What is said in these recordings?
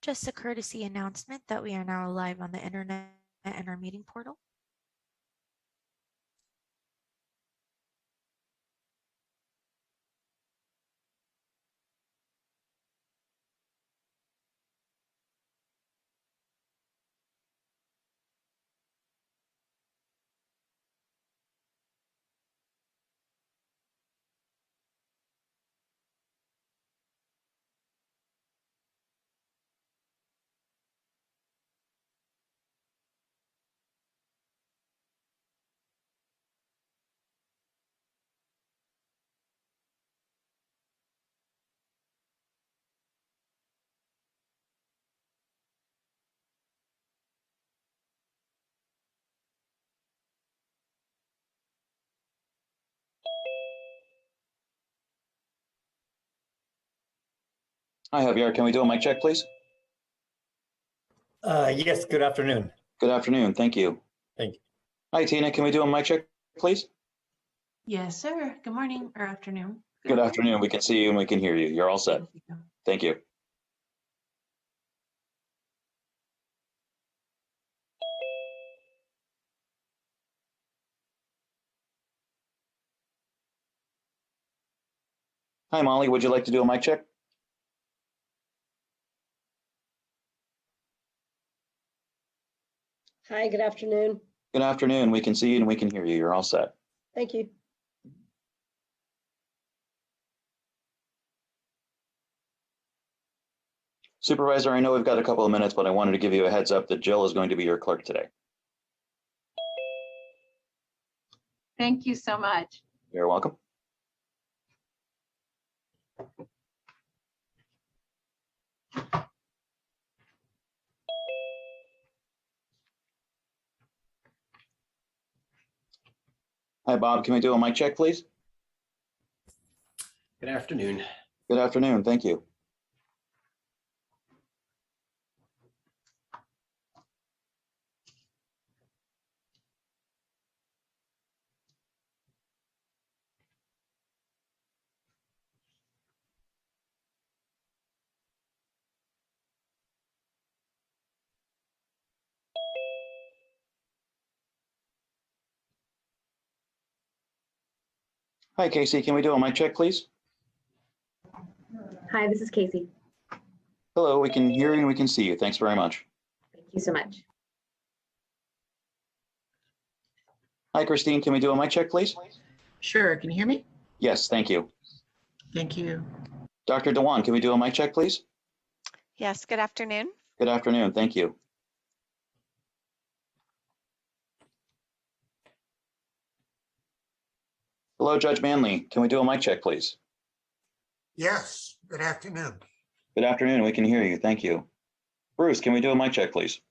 Just a courtesy announcement that we are now live on the internet and our meeting portal. Hi, Javier. Can we do a mic check, please? Yes, good afternoon. Good afternoon. Thank you. Thank you. Hi, Tina. Can we do a mic check, please? Yes, sir. Good morning or afternoon. Good afternoon. We can see you and we can hear you. You're all set. Thank you. Hi, Molly. Would you like to do a mic check? Hi, good afternoon. Good afternoon. We can see you and we can hear you. You're all set. Thank you. Supervisor, I know we've got a couple of minutes, but I wanted to give you a heads up that Jill is going to be your clerk today. Thank you so much. You're welcome. Hi, Bob. Can we do a mic check, please? Good afternoon. Good afternoon. Thank you. Hi, Casey. Can we do a mic check, please? Hi, this is Casey. Hello. We can hear you and we can see you. Thanks very much. Thank you so much. Hi, Christine. Can we do a mic check, please? Sure. Can you hear me? Yes. Thank you. Thank you. Dr. Dewan, can we do a mic check, please? Yes, good afternoon. Good afternoon. Thank you. Hello, Judge Manley. Can we do a mic check, please? Yes, good afternoon. Good afternoon. We can hear you. Thank you. Bruce, can we do a mic check, please?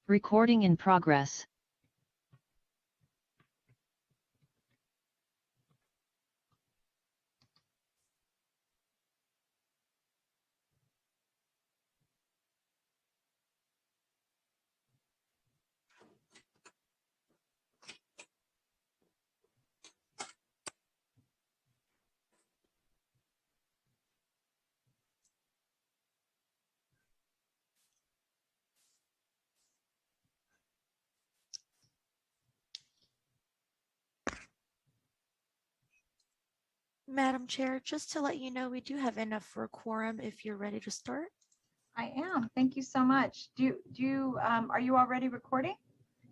Recording in progress. Madam Chair, just to let you know, we do have enough for a quorum if you're ready to start. I am. Thank you so much. Are you already recording?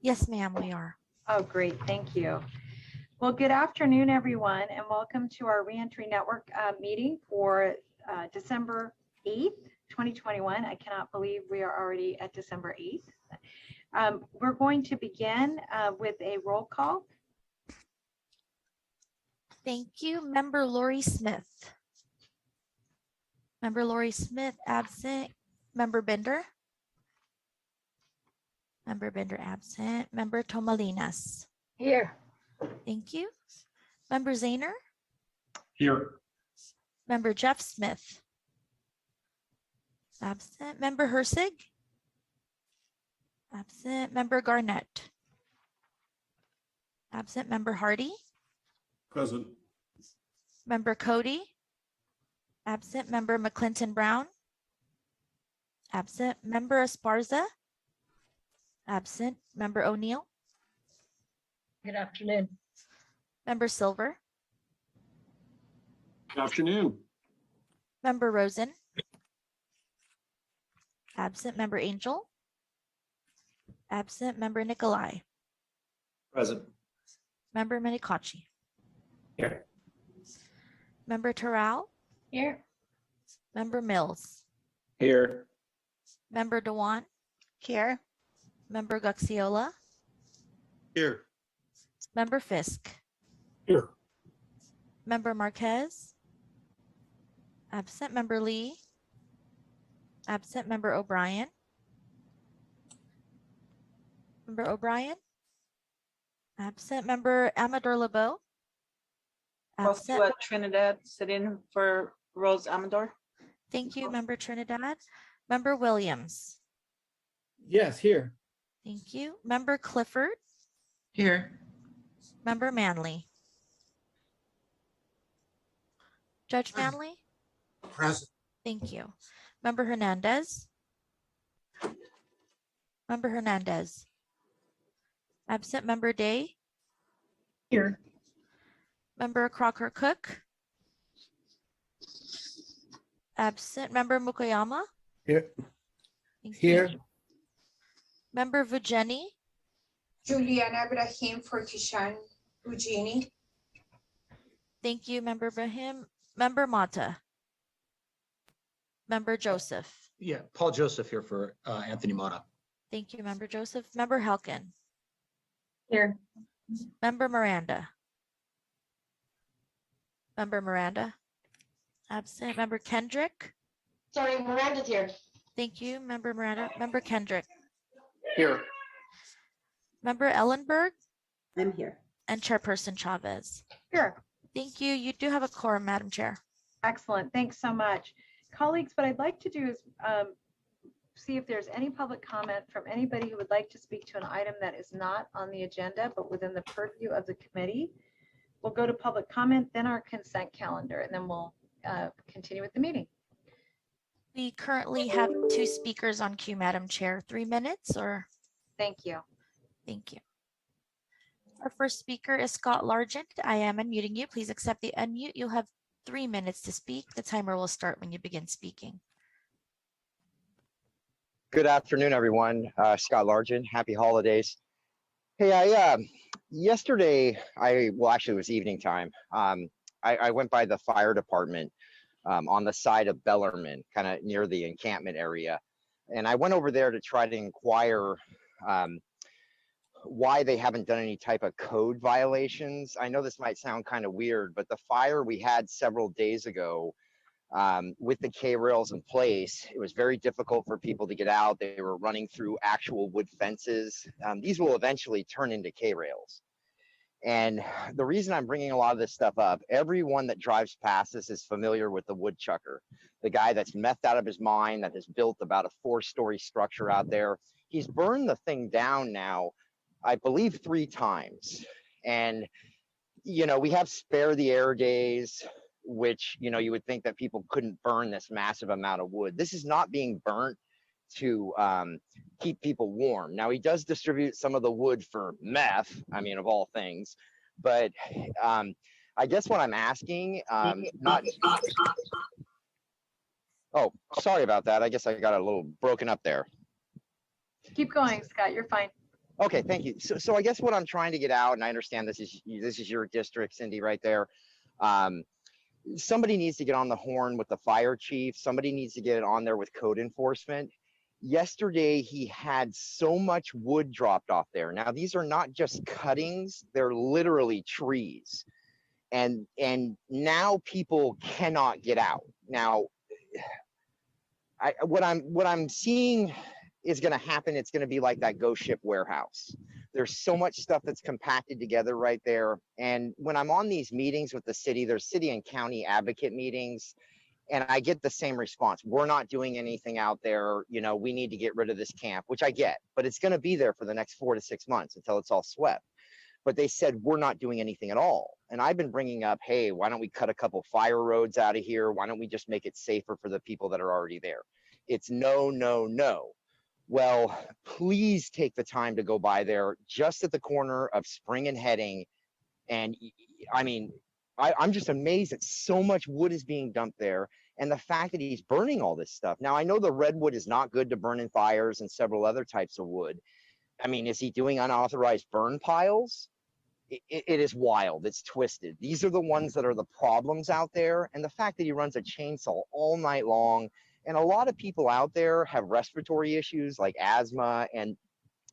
Yes, ma'am, we are. Oh, great. Thank you. Well, good afternoon, everyone, and welcome to our Reentry Network meeting for December 8th, 2021. I cannot believe we are already at December 8th. We're going to begin with a roll call. Thank you. Member Lori Smith. Member Lori Smith, absent. Member Bender. Member Bender, absent. Member Tomalinas. Here. Thank you. Member Zahner. Here. Member Jeff Smith. Absent. Member Hersig. Absent. Member Garnett. Absent. Member Hardy. Present. Member Cody. Absent. Member McClinton Brown. Absent. Member Esparza. Absent. Member O'Neill. Good afternoon. Member Silver. Good afternoon. Member Rosen. Absent. Member Angel. Absent. Member Nikolai. Present. Member Menikachi. Here. Member Terrell. Here. Member Mills. Here. Member Dewan. Here. Member Guxiola. Here. Member Fisk. Here. Member Marquez. Absent. Member Lee. Absent. Member O'Brien. Member O'Brien. Absent. Member Amador Lebeau. Absent. Rosua Trinidad, sit in for Rose Amador. Thank you, Member Trinidad. Member Williams. Yes, here. Thank you. Member Clifford. Here. Member Manley. Judge Manley. Present. Thank you. Member Hernandez. Member Hernandez. Absent. Member Day. Here. Member Crocker Cook. Absent. Member Mukoyama. Here. Thank you. Here. Member Vujeni. Juliana Ibrahim for Kishan Ujini. Thank you, Member Brahim. Member Mata. Member Joseph. Yeah, Paul Joseph here for Anthony Mota. Thank you, Member Joseph. Member Helkin. Here. Member Miranda. Member Miranda. Absent. Member Kendrick. Sorry, Miranda's here. Thank you, Member Miranda. Member Kendrick. Here. Member Ellenberg I'm here. and Chairperson Chavez. Here. Thank you. You do have a quorum, Madam Chair. Excellent. Thanks so much. Colleagues, what I'd like to do is see if there's any public comment from anybody who would like to speak to an item that is not on the agenda, but within the purview of the committee. We'll go to public comment, then our consent calendar, and then we'll continue with the meeting. We currently have 2 speakers on queue, Madam Chair. 3 minutes or? Thank you. Thank you. Our first speaker is Scott Largent. I am unmuting you. Please accept the unmute. You'll have 3 minutes to speak. The timer will start when you begin speaking. Good afternoon, everyone. Scott Largent, happy holidays. Hey, yesterday, well, actually it was evening time. I went by the fire department on the side of Bellarmine, kind of near the encampment area. And I went over there to try to inquire why they haven't done any type of code violations. I know this might sound kind of weird, but the fire we had several days ago with the K-rails in place, it was very difficult for people to get out. They were running through actual wood fences. These will eventually turn into K-rails. And the reason I'm bringing a lot of this stuff up, everyone that drives past this is familiar with the woodchucker, the guy that's methed out of his mind, that has built about a 4-story structure out there. He's burned the thing down now, I believe 3 times. And, you know, we have spare the air days, which, you know, you would think that people couldn't burn this massive amount of wood. This is not being burnt to keep people warm. Now, he does distribute some of the wood for meth, I mean, of all things. But I guess what I'm asking, oh, sorry about that. I guess I got a little broken up there. Keep going, Scott. You're fine. Okay, thank you. So I guess what I'm trying to get out, and I understand this is your district, Cindy, right there. Somebody needs to get on the horn with the fire chief. Somebody needs to get on there with code enforcement. Yesterday, he had so much wood dropped off there. Now, these are not just cuttings, they're literally trees. and now people cannot get out. Now, what I'm seeing is going to happen. It's going to be like that ghost ship warehouse. There's so much stuff that's compacted together right there. And when I'm on these meetings with the city, there's city and county advocate meetings, and I get the same response. We're not doing anything out there. You know, we need to get rid of this camp, which I get, but it's going to be there for the next 4 to 6 months until it's all swept. But they said, we're not doing anything at all. And I've been bringing up, hey, why don't we cut a couple fire roads out of here? Why don't we just make it safer for the people that are already there? It's no, no, no. Well, please take the time to go by there, just at the corner of Spring and Heading. And I mean, I'm just amazed that so much wood is being dumped there, and the fact that he's burning all this stuff. Now, I know the redwood is not good to burn in fires and several other types of wood. I mean, is he doing unauthorized burn piles? It is wild. It's twisted. These are the ones that are the problems out there. And the fact that he runs a chainsaw all night long, and a lot of people out there have respiratory issues like asthma, and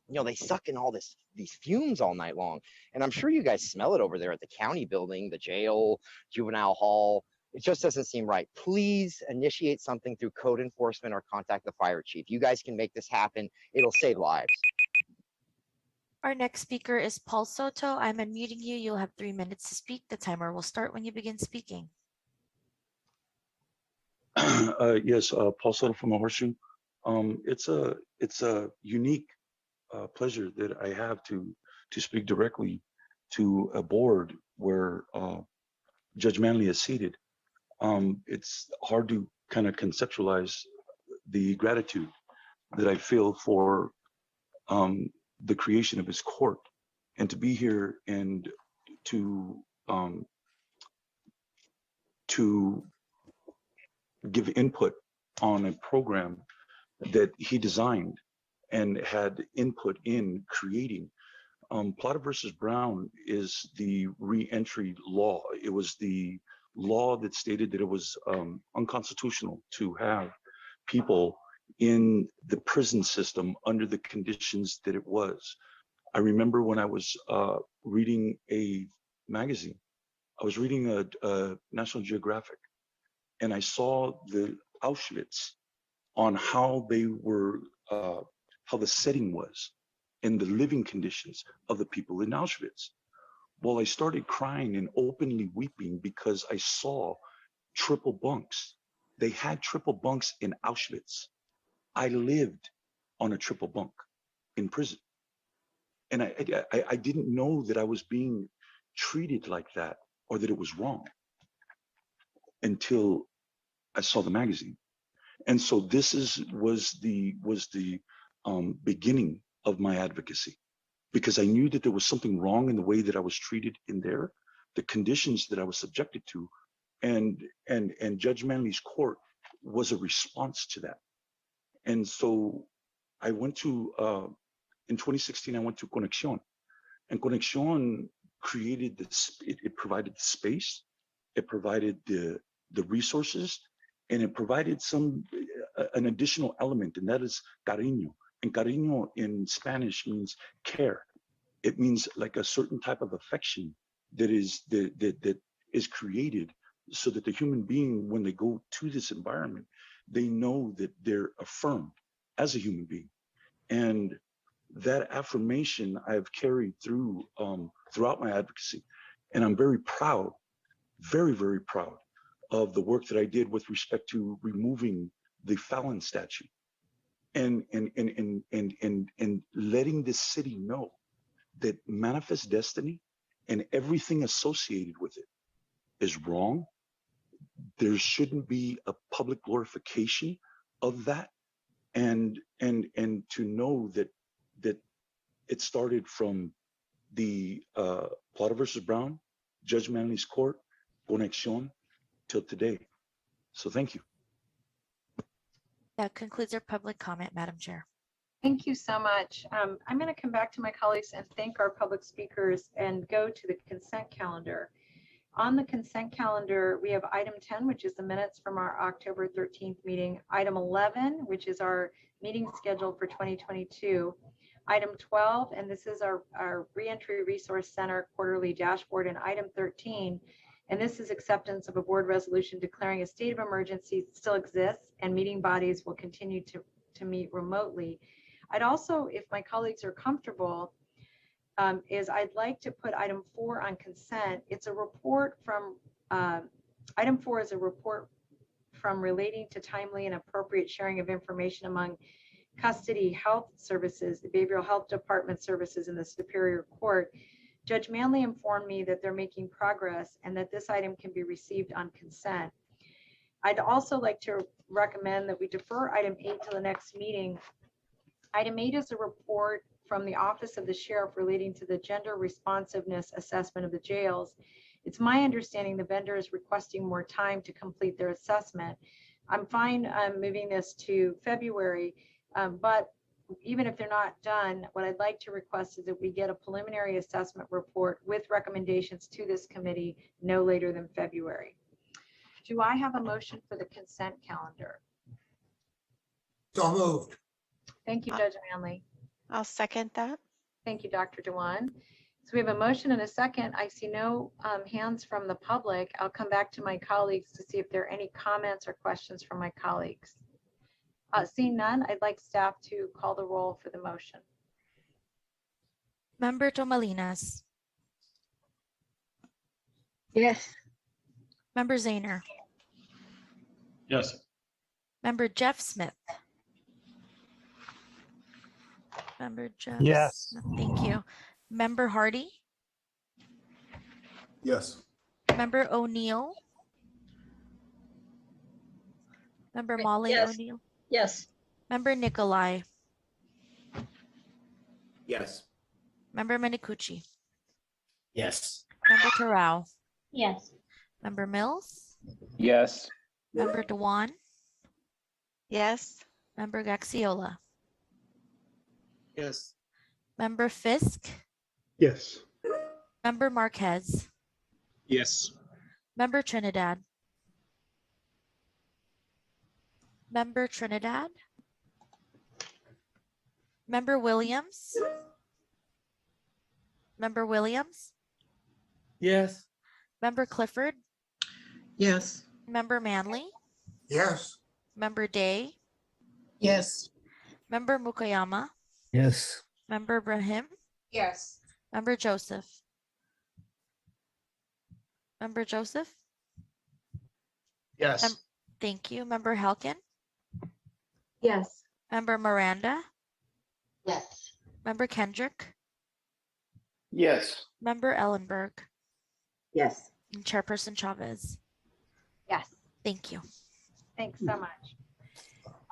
you know, they suck in all these fumes all night long. And I'm sure you guys smell it over there at the county building, the jail, juvenile hall. It just doesn't seem right. Please initiate something through code enforcement or contact the fire chief. You guys can make this happen. It'll save lives. Our next speaker is Paul Soto. I'm unmuting you. You'll have 3 minutes to speak. The timer will start when you begin speaking. Yes, Paul Soto from the Horseshoe. It's a unique pleasure that I have to speak directly to a board where Judge Manley is seated. It's hard to kind of conceptualize the gratitude that I feel for the creation of his court, and to be here and to give input on a program that he designed and had input in creating. Plata versus Brown is the re-entry law. It was the law that stated that it was unconstitutional to have people in the prison system under the conditions that it was. I remember when I was reading a magazine, I was reading a National Geographic, and I saw the Auschwitz on how they were, how the setting was and the living conditions of the people in Auschwitz. Well, I started crying and openly weeping because I saw triple bunks. They had triple bunks in Auschwitz. I lived on a triple bunk in prison. And I didn't know that I was being treated like that or that it was wrong until I saw the magazine. And so this was the beginning of my advocacy, because I knew that there was something wrong in the way that I was treated in there, the conditions that I was subjected to, and Judge Manley's court was a response to that. And so I went to, in 2016, I went to Conexión, and Conexión created this, it provided the space, it provided the resources, and it provided an additional element, and that is cariño. And cariño in Spanish means care. It means like a certain type of affection that is created so that the human being, when they go to this environment, they know that they're affirmed as a human being. And that affirmation I've carried through throughout my advocacy. And I'm very proud, very, very proud of the work that I did with respect to removing the felon statute and letting this city know that manifest destiny and everything associated with it is wrong. There shouldn't be a public glorification of that, and to know that it started from the Plata versus Brown, Judge Manley's court, Conexión, till today. So thank you. That concludes our public comment, Madam Chair. Thank you so much. I'm going to come back to my colleagues and thank our public speakers and go to the consent calendar. On the consent calendar, we have item 10, which is the minutes from our October 13th meeting. Item 11, which is our meeting schedule for 2022. Item 12, and this is our Reentry Resource Center quarterly dashboard. And item 13 And this is acceptance of a board resolution declaring a state of emergency still exists and meeting bodies will continue to meet remotely. I'd also, if my colleagues are comfortable, is I'd like to put item 4 on consent. It's a report from, item 4 is a report from relating to timely and appropriate sharing of information among custody health services, the behavioral health department services in the Superior Court. Judge Manley informed me that they're making progress and that this item can be received on consent. I'd also like to recommend that we defer item 8 to the next meeting. Item 8 is a report from the Office of the Sheriff relating to the gender responsiveness assessment of the jails. It's my understanding the vendor is requesting more time to complete their assessment. I'm fine moving this to February, but even if they're not done, what I'd like to request is that we get a preliminary assessment report with recommendations to this committee no later than February. Do I have a motion for the consent calendar? So moved. Thank you, Judge Manley. I'll second that. Thank you, Dr. Dewan. So we have a motion and a second. I see no hands from the public. I'll come back to my colleagues to see if there are any comments or questions from my colleagues. Seeing none, I'd like staff to call the roll for the motion. Member Tomalinas. Yes. Member Zahner. Yes. Member Jeff Smith. Member Jeff Yes. Smith, thank you. Member Hardy. Yes. Member O'Neill. Member Molly Yes. O'Neill. Yes. Member Nikolai. Yes. Member Minicucci. Yes. Member Terrell. Yes. Member Mills. Yes. Member Dewan. Yes. Member Gaxiola. Yes. Member Fisk. Yes. Member Marquez. Yes. Member Trinidad. Member Trinidad. Member Williams. Member Williams. Yes. Member Clifford. Yes. Member Manley. Yes. Member Day. Yes. Member Mukayama. Yes. Member Brahim. Yes. Member Joseph. Member Joseph. Yes. Thank you. Member Helkin. Yes. Member Miranda. Yes. Member Kendrick. Yes. Member Ellenberg. Yes. And Chairperson Chavez. Yes. Thank you. Thanks so much.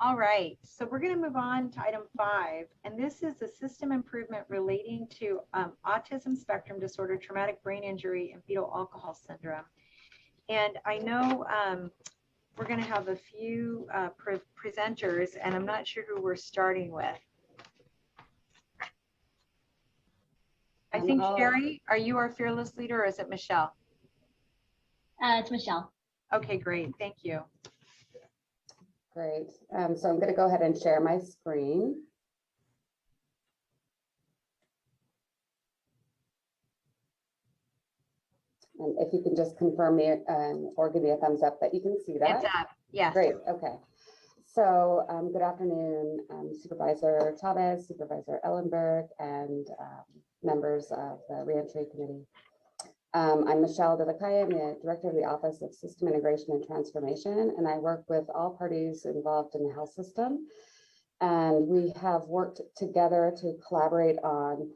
All right, so we're going to move on to item 5, and this is a system improvement relating to autism spectrum disorder, traumatic brain injury, and fetal alcohol syndrome. And I know we're going to have a few presenters, and I'm not sure who we're starting with. I think Sherry, are you our fearless leader, or is it Michelle? It's Michelle. Okay, great, thank you. Great. So I'm going to go ahead and share my screen. And if you can just confirm me or give me a thumbs up that you can see that. It's up, yes. Great, okay. So good afternoon, Supervisor Chavez, Supervisor Ellenberg, and members of the Reentry Committee. I'm Michelle DeLaCay. I'm the Director of the Office of System Integration and Transformation, and I work with all parties involved in the health system. And we have worked together to collaborate on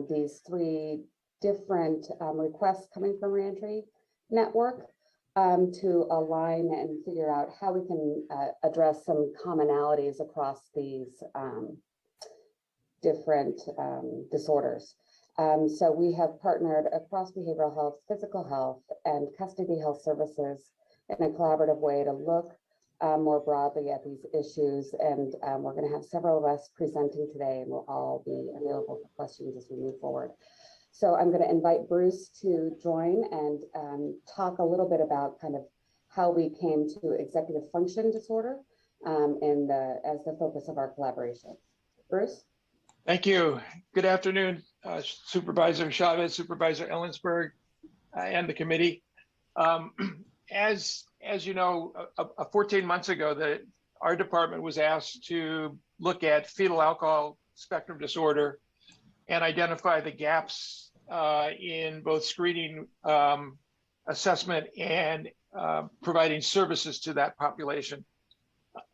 these 3 different requests coming from Reentry Network to align and figure out how we can address some commonalities across these different disorders. So we have partnered across behavioral health, physical health, and custody health services in a collaborative way to look more broadly at these issues. And we're going to have several of us presenting today, and we'll all be available for questions as we move forward. So I'm going to invite Bruce to join and talk a little bit about kind of how we came to executive function disorder as the focus of our collaboration. Bruce? Thank you. Good afternoon, Supervisor Chavez, Supervisor Ellensberg, and the committee. As you know, 14 months ago, our department was asked to look at fetal alcohol spectrum disorder and identify the gaps in both screening, assessment, and providing services to that population.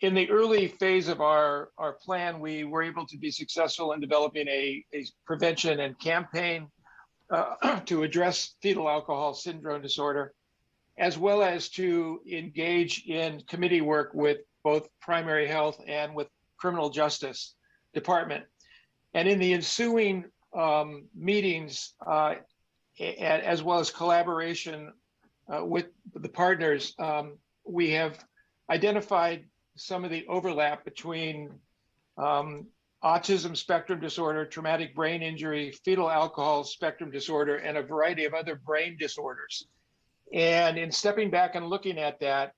In the early phase of our plan, we were able to be successful in developing a prevention and campaign to address fetal alcohol syndrome disorder, as well as to engage in committee work with both primary health and with criminal justice department. And in the ensuing meetings, as well as collaboration with the partners, we have identified some of the overlap between autism spectrum disorder, traumatic brain injury, fetal alcohol spectrum disorder, and a variety of other brain disorders. And in stepping back and looking at that,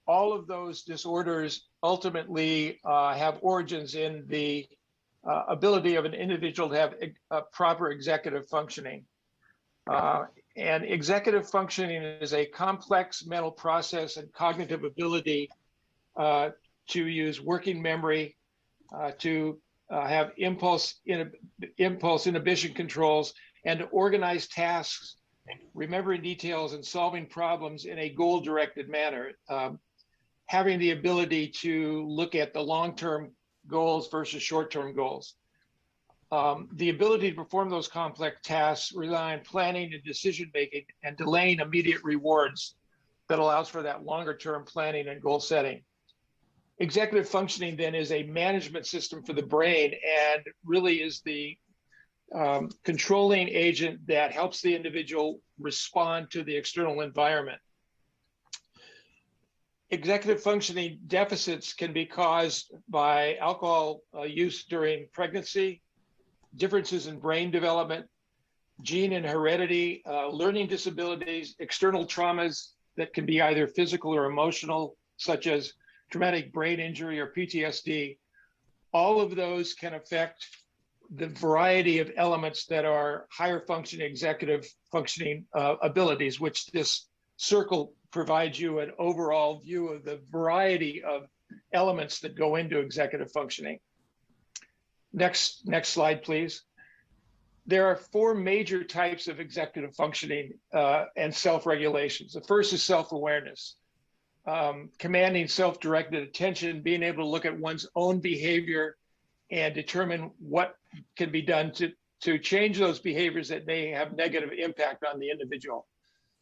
all of those disorders ultimately have origins in the ability of an individual to have a proper executive functioning. And executive functioning is a complex mental process and cognitive ability to use working memory, to have impulse inhibition controls, and to organize tasks, remembering details, and solving problems in a goal-directed manner. Having the ability to look at the long-term goals versus short-term goals. The ability to perform those complex tasks rely on planning and decision-making and delaying immediate rewards that allows for that longer-term planning and goal setting. Executive functioning then is a management system for the brain and really is the controlling agent that helps the individual respond to the external environment. Executive functioning deficits can be caused by alcohol use during pregnancy, differences in brain development, gene and heredity, learning disabilities, external traumas that can be either physical or emotional, such as traumatic brain injury or PTSD. All of those can affect the variety of elements that are higher functioning executive functioning abilities, which this circle provides you an overall view of the variety of elements that go into executive functioning. Next slide, please. There are four major types of executive functioning and self-regulations. The first is self-awareness, commanding self-directed attention, being able to look at one's own behavior and determine what can be done to change those behaviors that may have negative impact on the individual.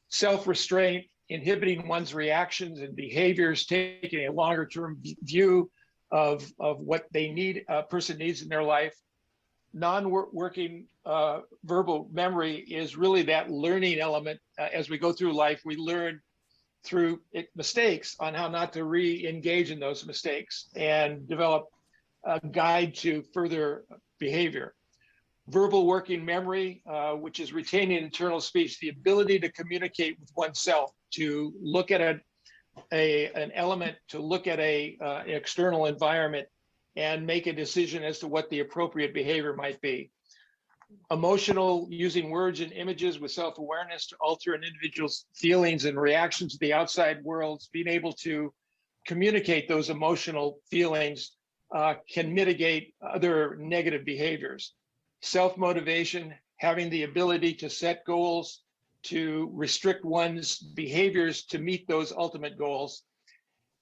Self-restraint, inhibiting one's reactions and behaviors, taking a longer-term view of what they need, a person needs in their life. Non-working verbal memory is really that learning element. As we go through life, we learn through mistakes on how not to re-engage in those mistakes and develop a guide to further behavior. Verbal working memory, which is retaining internal speech, the ability to communicate with oneself, to look at an element, to look at an external environment and make a decision as to what the appropriate behavior might be. Emotional, using words and images with self-awareness to alter an individual's feelings and reactions to the outside world, being able to communicate those emotional feelings can mitigate other negative behaviors. Self-motivation, having the ability to set goals, to restrict one's behaviors to meet those ultimate goals.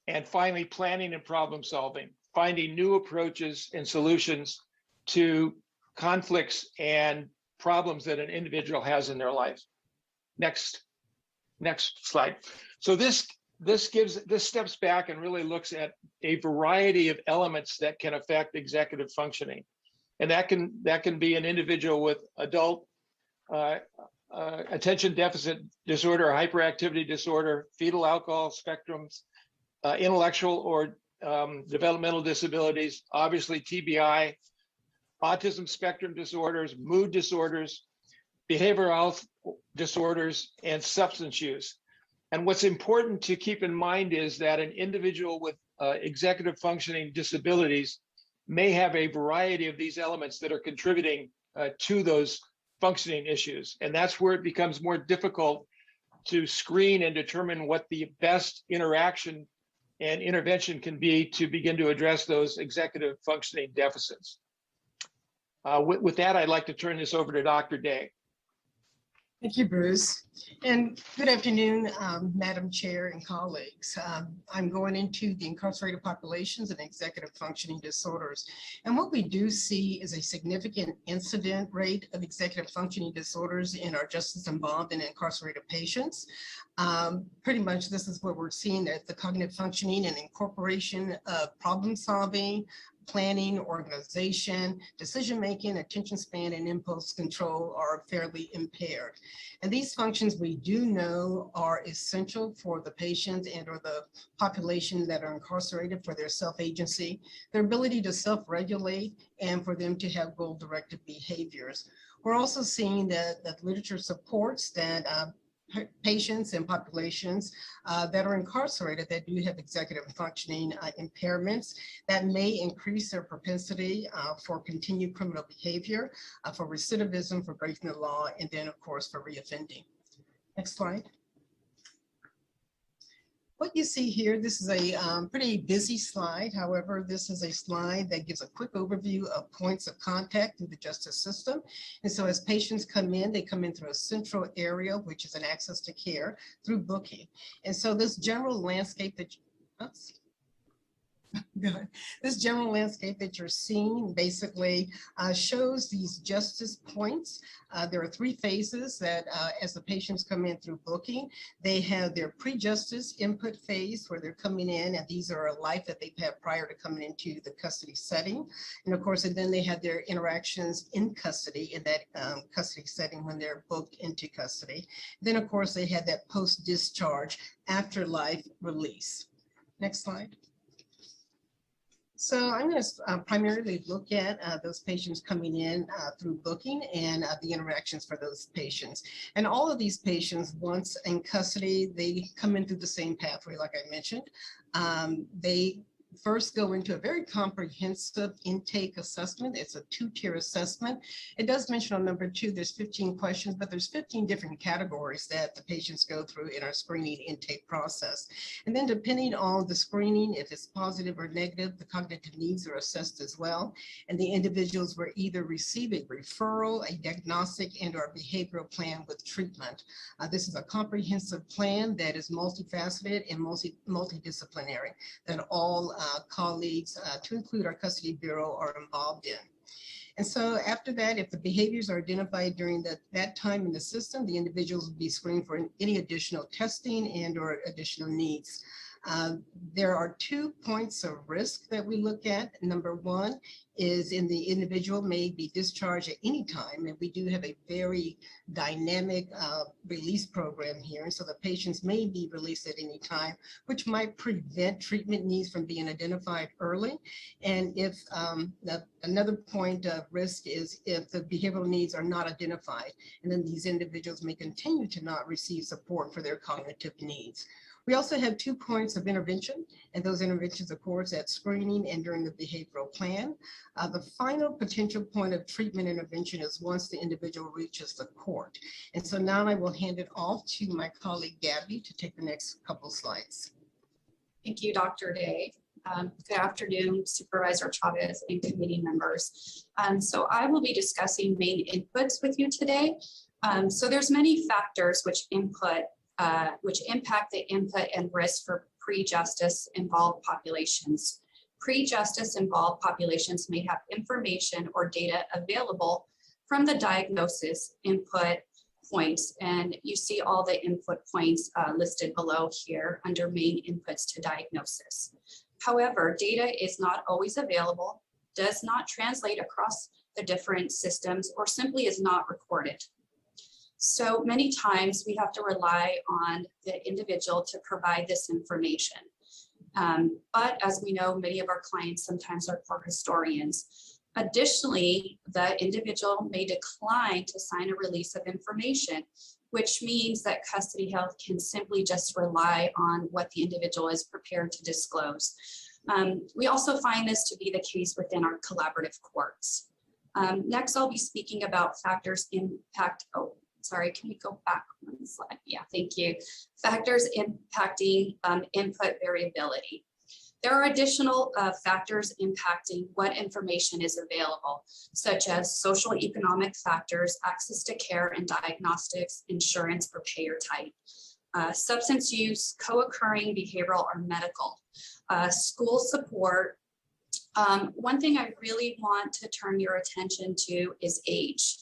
And finally, planning and problem solving, finding new approaches and solutions to conflicts and problems that an individual has in their life. Next slide. So this steps back and really looks at a variety of elements that can affect executive functioning. And that can be an individual with adult attention deficit disorder, or hyperactivity disorder, fetal alcohol spectrums, intellectual or developmental disabilities, obviously TBI, autism spectrum disorders, mood disorders, behavioral health disorders, and substance use. And what's important to keep in mind is that an individual with executive functioning disabilities may have a variety of these elements that are contributing to those functioning issues. And that's where it becomes more difficult to screen and determine what the best interaction and intervention can be to begin to address those executive functioning deficits. With that, I'd like to turn this over to Dr. Day. Thank you, Bruce. And good afternoon, Madam Chair and colleagues. I'm going into the incarcerated populations and executive functioning disorders. And what we do see is a significant incident rate of executive functioning disorders in our justice involved and incarcerated patients. Pretty much this is what we're seeing, that the cognitive functioning and incorporation of problem solving, planning, organization, decision-making, attention span, and impulse control are fairly impaired. And these functions we do know are essential for the patients and or the population that are incarcerated for their self-agency, their ability to self-regulate, and for them to have goal-directed behaviors. We're also seeing that literature supports that patients and populations that are incarcerated that do have executive functioning impairments that may increase their propensity for continued criminal behavior, for recidivism, for breaking the law, and then of course for reoffending. Next slide. What you see here, this is a pretty busy slide. However, this is a slide that gives a quick overview of points of contact through the justice system. And so as patients come in, they come in through a central area, which is an access to care through booking. And so this general landscape that, this general landscape that you're seeing basically shows these justice points. There are three phases that as the patients come in through booking, they have their pre-justice input phase where they're coming in, and these are a life that they've had prior to coming into the custody setting. And of course, and then they have their interactions in custody in that custody setting when they're booked into custody. Then of course, they had that post-discharge afterlife release. Next slide. So I'm going to primarily look at those patients coming in through booking and the interactions for those patients. And all of these patients, once in custody, they come in through the same pathway, like I mentioned. They first go into a very comprehensive intake assessment. It's a two-tier assessment. It does mention on number 2, there's 15 questions, but there's 15 different categories that the patients go through in our screening intake process. And then depending on the screening, if it's positive or negative, the cognitive needs are assessed as well. And the individuals will either receive a referral, a diagnostic, and or behavioral plan with treatment. This is a comprehensive plan that is multifaceted and multidisciplinary that all colleagues, to include our custody bureau, are involved in. And so after that, if the behaviors are identified during that time in the system, the individuals will be screened for any additional testing and or additional needs. There are 2 points of risk that we look at. Number 1 is in the individual may be discharged at any time, and we do have a very dynamic release program here. And so the patients may be released at any time, which might prevent treatment needs from being identified early. And if another point of risk is if the behavioral needs are not identified, and then these individuals may continue to not receive support for their cognitive needs. We also have 2 points of intervention, and those interventions, of course, at screening and during the behavioral plan. The final potential point of treatment intervention is once the individual reaches the court. And so now I will hand it off to my colleague, Gabby, to take the next couple slides. Thank you, Dr. Day. Good afternoon, Supervisor Chavez and committee members. So I will be discussing main inputs with you today. So there's many factors which impact the input and risk for pre-justice involved populations. Pre-justice involved populations may have information or data available from the diagnosis input points, and you see all the input points listed below here under main inputs to diagnosis. However, data is not always available, does not translate across the different systems, or simply is not recorded. So many times we have to rely on the individual to provide this information. But as we know, many of our clients sometimes are court historians. Additionally, the individual may decline to sign a release of information, which means that custody health can simply just rely on what the individual is prepared to disclose. We also find this to be the case within our collaborative courts. Next, I'll be speaking about factors sorry, can we go back one slide? Yeah, thank you. Factors impacting input variability. There are additional factors impacting what information is available, such as social economic factors, access to care and diagnostics, insurance or payer type, substance use, co-occurring behavioral or medical, school support. One thing I really want to turn your attention to is age.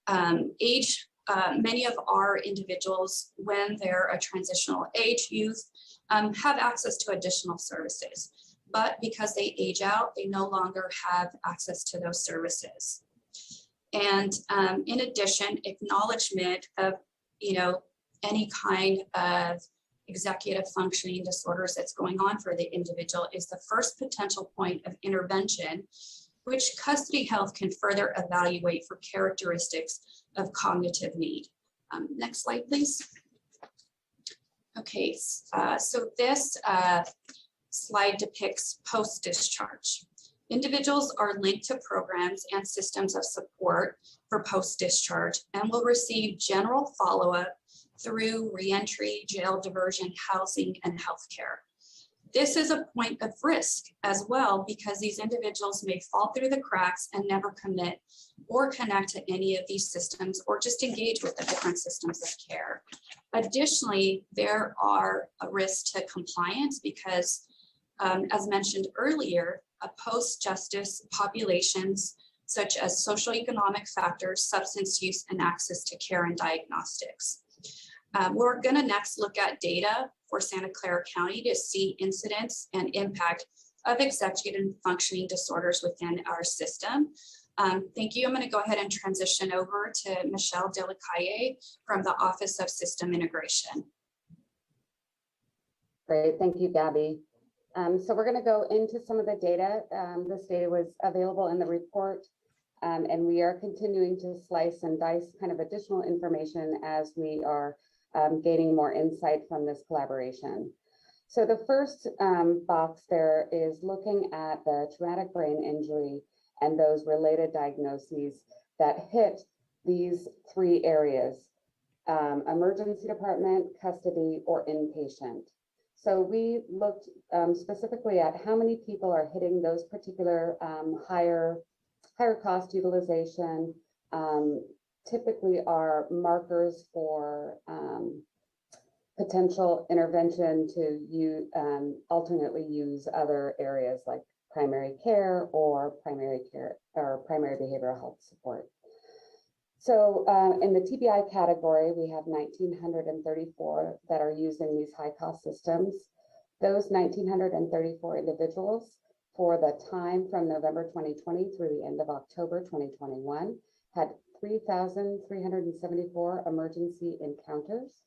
Many of our individuals, when they're a transitional age youth, have access to additional services, but because they age out, they no longer have access to those services. And in addition, acknowledgement of, any kind of executive functioning disorders that's going on for the individual is the first potential point of intervention, which custody health can further evaluate for characteristics of cognitive need. Next slide, please. Okay, so this slide depicts post-discharge. Individuals are linked to programs and systems of support for post-discharge and will receive general follow-up through reentry, jail diversion, housing, and healthcare. This is a point of risk as well because these individuals may fall through the cracks and never commit or connect to any of these systems or just engage with the different systems of care. Additionally, there are a risk to compliance because, as mentioned earlier, post-justice populations such as socioeconomic factors, substance use, and access to care and diagnostics. We're going to next look at data for Santa Clara County to see incidence and impact of executive functioning disorders within our system. Thank you. I'm going to go ahead and transition over to Michelle DeLaCay from the Office of System Integration. Great, thank you, Gabby. So we're going to go into some of the data. This data was available in the report, and we are continuing to slice and dice kind of additional information as we are gaining more insight from this collaboration. So the first box there is looking at the traumatic brain injury and those related diagnoses that hit these three areas: emergency department, custody, or inpatient. So we looked specifically at how many people are hitting those particular higher cost utilization, typically are markers for potential intervention to alternately use other areas like primary care or primary behavioral health support. So in the TBI category, we have 1,934 that are using these high cost systems. Those 1,934 individuals for the time from November 2020 through the end of October 2021 had 3,374 emergency encounters,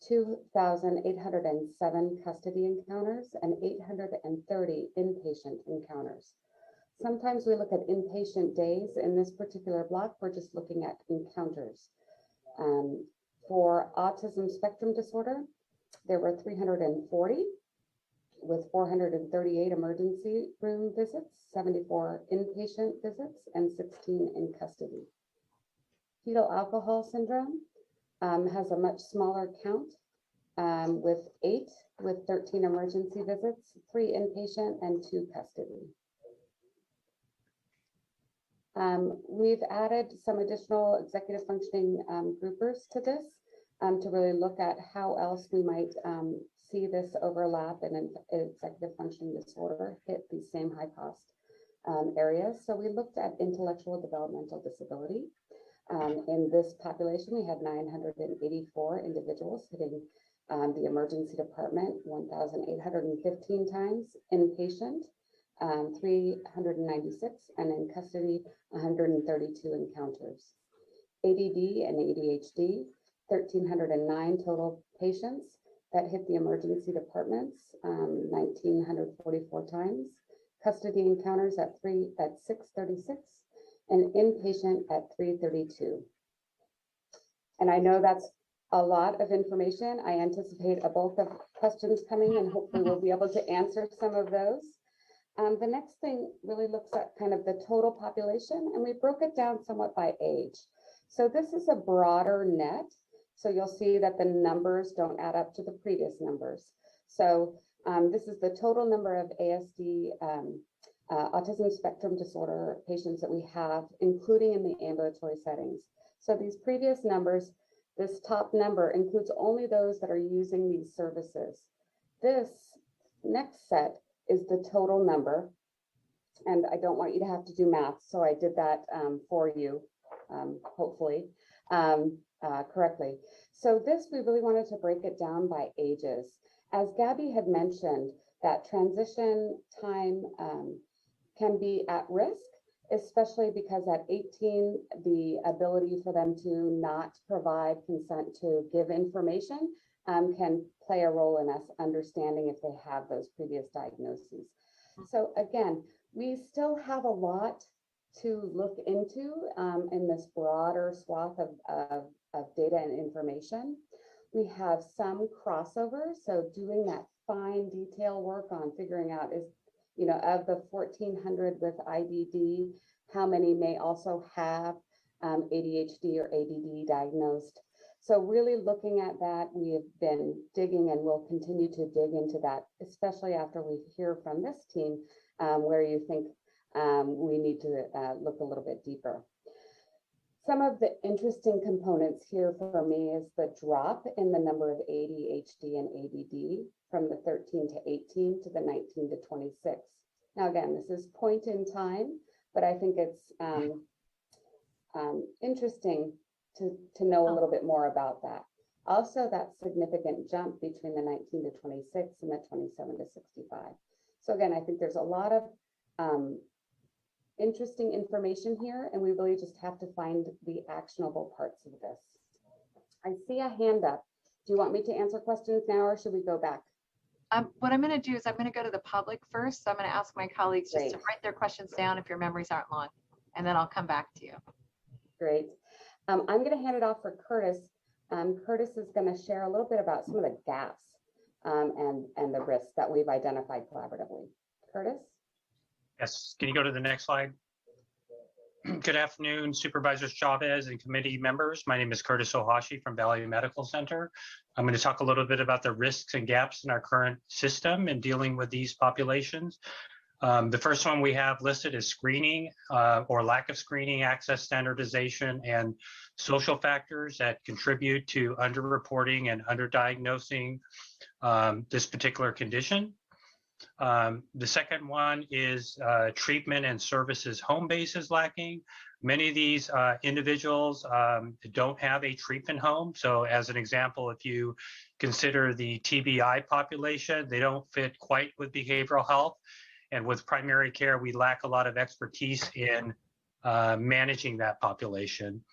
2,807 custody encounters, and 830 inpatient encounters. Sometimes we look at inpatient days. In this particular block, we're just looking at encounters. For autism spectrum disorder, there were 340 with 438 emergency room visits, 74 inpatient visits, and 16 in custody. Fetal alcohol syndrome has a much smaller count with 8 with 13 emergency visits, 3 inpatient, and 2 custody. We've added some additional executive functioning groupers to this to really look at how else we might see this overlap in an executive functioning disorder hit these same high cost areas. So we looked at intellectual developmental disability. In this population, we had 984 individuals hitting the emergency department 1,815 times, inpatient 396, and in custody 132 encounters. ADD and ADHD, 1,309 total patients that hit the emergency departments 1,944 times, custody encounters at 636, and inpatient at 332. And I know that's a lot of information. I anticipate a bulk of questions coming, and hopefully we'll be able to answer some of those. The next thing really looks at kind of the total population, and we broke it down somewhat by age. So this is a broader net. So you'll see that the numbers don't add up to the previous numbers. So this is the total number of ASD, autism spectrum disorder patients that we have, including in the ambulatory settings. So these previous numbers, this top number includes only those that are using these services. This next set is the total number. And I don't want you to have to do math, so I did that for you, hopefully, correctly. So this, we really wanted to break it down by ages. As Gabby had mentioned, that transition time can be at risk, especially because at 18, the ability for them to not provide consent to give information can play a role in us understanding if they have those previous diagnoses. So again, we still have a lot to look into in this broader swath of data and information. We have some crossover, so doing that fine detail work on figuring out is, you know, of the 1,400 with IDD, how many may also have ADHD or ADD diagnosed. So really looking at that, we have been digging and will continue to dig into that, especially after we hear from this team where you think we need to look a little bit deeper. Some of the interesting components here for me is the drop in the number of ADHD and ADD from the 13 to 18 to the 19 to 26. Now, again, this is point in time, but I think it's interesting to know a little bit more about that. Also, that significant jump between the 19 to 26 and the 27 to 65. So again, I think there's a lot of interesting information here, and we really just have to find the actionable parts of this. I see a hand up. Do you want me to answer questions now, or should we go back? What I'm going to do is I'm going to go to the public first. So I'm going to ask my colleagues just to write their questions down if your memories aren't long, and then I'll come back to you. Great. I'm going to hand it off for Curtis. Curtis is going to share a little bit about some of the gaps and the risks that we've identified collaboratively. Curtis? Yes, can you go to the next slide? Good afternoon, Supervisors Chavez and committee members. My name is Curtis Ohashi from Valley Medical Center. I'm going to talk a little bit about the risks and gaps in our current system in dealing with these populations. The first one we have listed is screening or lack of screening, access standardization, and social factors that contribute to underreporting and underdiagnosing this particular condition. The second one is treatment and services home base is lacking. Many of these individuals don't have a treatment home. So as an example, if you consider the TBI population, they don't fit quite with behavioral health. And with primary care, we lack a lot of expertise in managing that population.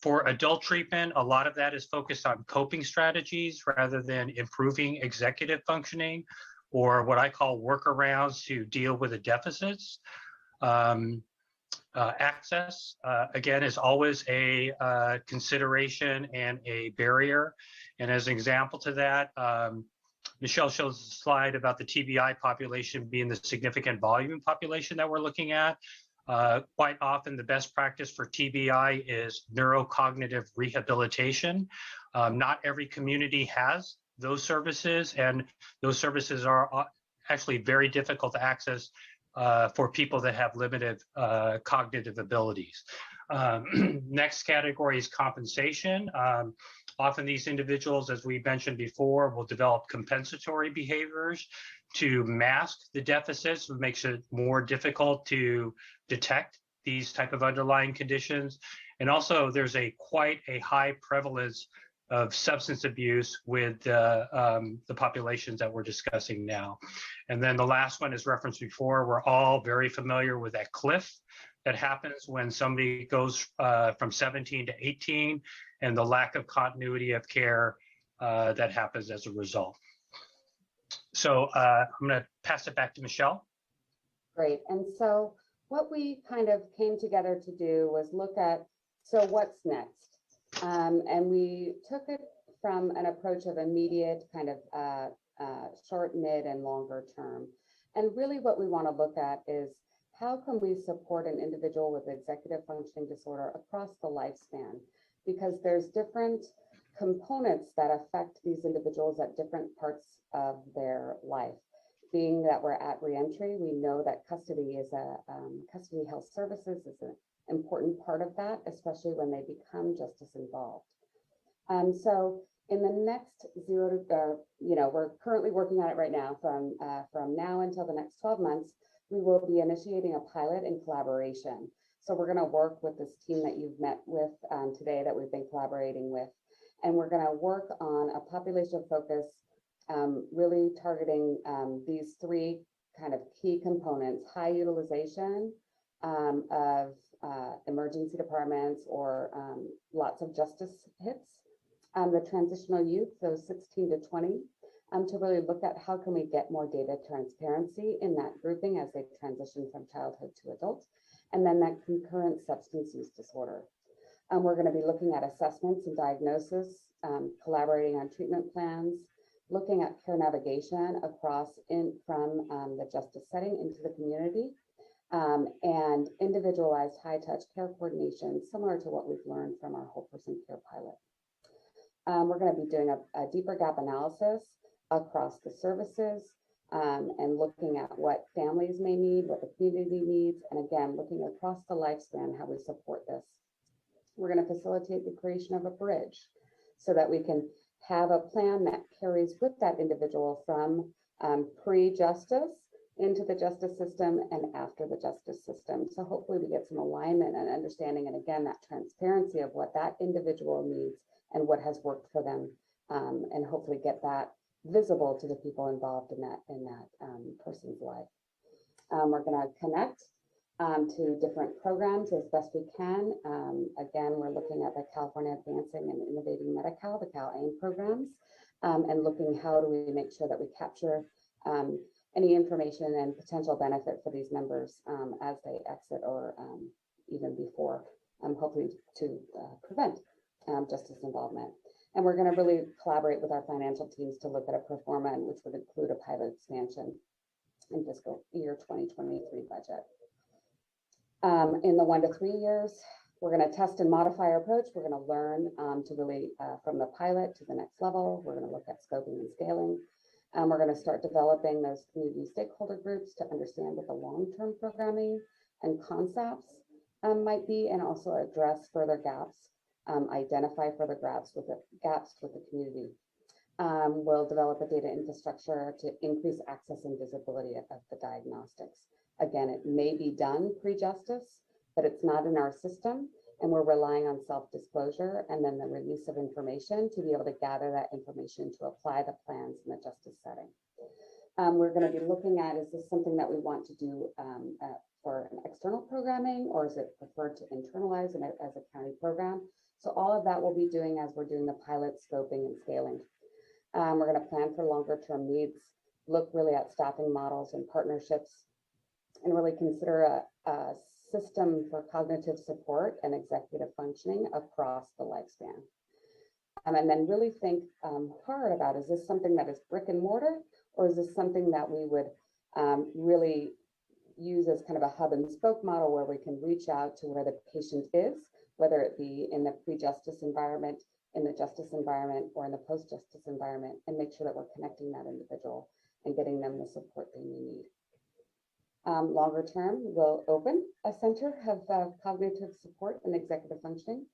For adult treatment, a lot of that is focused on coping strategies rather than improving executive functioning, or what I call workarounds to deal with the deficits. Access, again, is always a consideration and a barrier. And as an example to that, Michelle shows a slide about the TBI population being the significant volume population that we're looking at. Quite often, the best practice for TBI is neurocognitive rehabilitation. Not every community has those services, and those services are actually very difficult to access for people that have limited cognitive abilities. Next category is compensation. Often these individuals, as we mentioned before, will develop compensatory behaviors to mask the deficits, which makes it more difficult to detect these type of underlying conditions. And also there's quite a high prevalence of substance abuse with the populations that we're discussing now. And then the last one is referenced before. We're all very familiar with that cliff that happens when somebody goes from 17 to 18, and the lack of continuity of care that happens as a result. So I'm going to pass it back to Michelle. Great. And so what we kind of came together to do was look at, so what's next? And we took it from an approach of immediate kind of short, mid, and longer term. And really what we want to look at is how can we support an individual with executive functioning disorder across the lifespan? Because there's different components that affect these individuals at different parts of their life. Being that we're at reentry, we know that custody health services is an important part of that, especially when they become justice involved. So in the next we're currently working on it right now. From now until the next 12 months, we will be initiating a pilot in collaboration. So we're going to work with this team that you've met with today, that we've been collaborating with, and we're going to work on a population focus, really targeting these three kind of key components: high utilization of emergency departments or lots of justice hits, the transitional youth, those 16 to 20, to really look at how can we get more data transparency in that grouping as they transition from childhood to adult, and then that concurrent substance use disorder. We're going to be looking at assessments and diagnosis, collaborating on treatment plans, looking at care navigation across from the justice setting into the community, and individualized high-touch care coordination, similar to what we've learned from our whole person care pilot. We're going to be doing a deeper gap analysis across the services, and looking at what families may need, what the community needs, and again, looking across the lifespan, how we support this. We're going to facilitate the creation of a bridge so that we can have a plan that carries with that individual from pre-justice into the justice system and after the justice system. So hopefully we get some alignment and understanding, and again, that transparency of what that individual needs and what has worked for them, and hopefully get that visible to the people involved in that person's life. We're going to connect to different programs as best we can. Again, we're looking at the California Advancing and Innovating Medi-Cal, the CalAIM programs, and looking how do we make sure that we capture any information and potential benefit for these members as they exit, or even before, hopefully to prevent justice involvement. And we're going to really collaborate with our financial teams to look at a pro forma, which would include a pilot expansion in fiscal year 2023 budget. In the 1 to 3 years, we're going to test and modify our approach. We're going to learn to really, from the pilot to the next level. We're going to look at scoping and scaling. We're going to start developing those community stakeholder groups to understand what the long-term programming and concepts might be, and also address further gaps, identify further gaps with the community. We'll develop a data infrastructure to increase access and visibility of the diagnostics. Again, it may be done pre-justice, but it's not in our system, and we're relying on self-disclosure and then the release of information to be able to gather that information to apply the plans in the justice setting. We're going to be looking at, is this something that we want to do for an external programming, or is it preferred to internalize as a county program? So all of that we'll be doing as we're doing the pilot scoping and scaling. We're going to plan for longer term needs, look really at staffing models and partnerships, and really consider a system for cognitive support and executive functioning across the lifespan. And then really think hard about, is this something that is brick and mortar, or is this something that we would really use as kind of a hub and spoke model, where we can reach out to where the patient is, whether it be in the pre-justice environment, in the justice environment, or in the post-justice environment, and make sure that we're connecting that individual and getting them the support they need. Longer term, we'll open a center of cognitive support and executive functioning,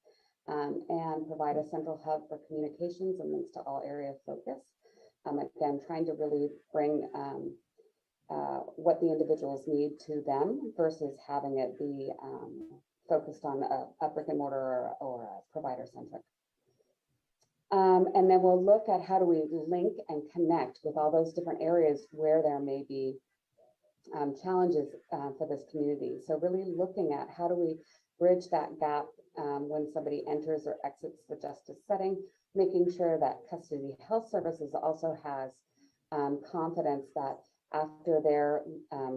and provide a central hub for communications and links to all area of focus. Again, trying to really bring what the individuals need to them versus having it be focused on a brick and mortar or a provider centric. And then we'll look at how do we link and connect with all those different areas where there may be challenges for this community. So really looking at how do we bridge that gap when somebody enters or exits the justice setting, making sure that custody health services also has confidence that after their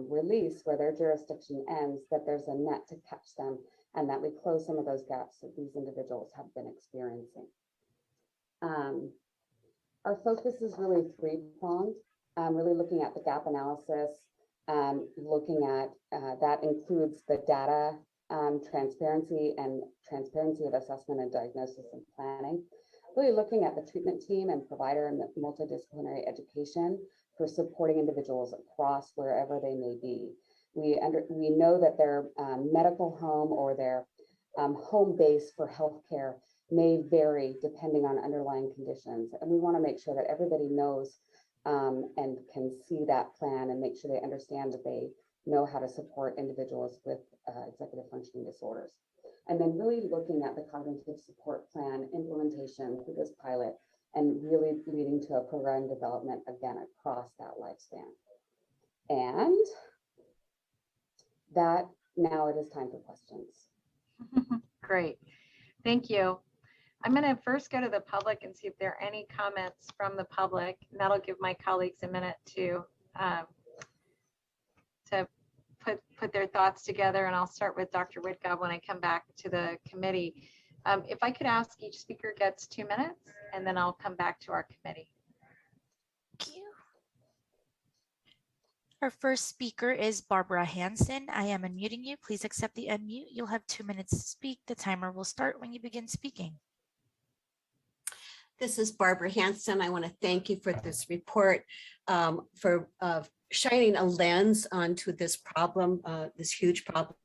release, where their jurisdiction ends, that there's a net to catch them, and that we close some of those gaps that these individuals have been experiencing. Our focus is really three-pronged, really looking at the gap analysis, looking at that includes the data transparency of assessment and diagnosis and planning, really looking at the treatment team and provider and multidisciplinary education for supporting individuals across wherever they may be. We know that their medical home or their home base for healthcare may vary depending on underlying conditions. And we want to make sure that everybody knows and can see that plan and make sure they understand that they know how to support individuals with executive functioning disorders. And then really looking at the cognitive support plan implementation through this pilot and really leading to a program development again across that lifespan. And that now it is time for questions. Great, thank you. I'm going to first go to the public and see if there are any comments from the public, and that'll give my colleagues a minute to put their thoughts together. And I'll start with Dr. Whitgob when I come back to the committee. If I could ask, each speaker gets 2 minutes, and then I'll come back to our committee. Thank you. Our first speaker is Barbara Hansen. I am unmuting you. Please accept the unmute. You'll have 2 minutes to speak. The timer will start when you begin speaking. This is Barbara Hansen. I want to thank you for this report, for shining a lens onto this problem, this huge problem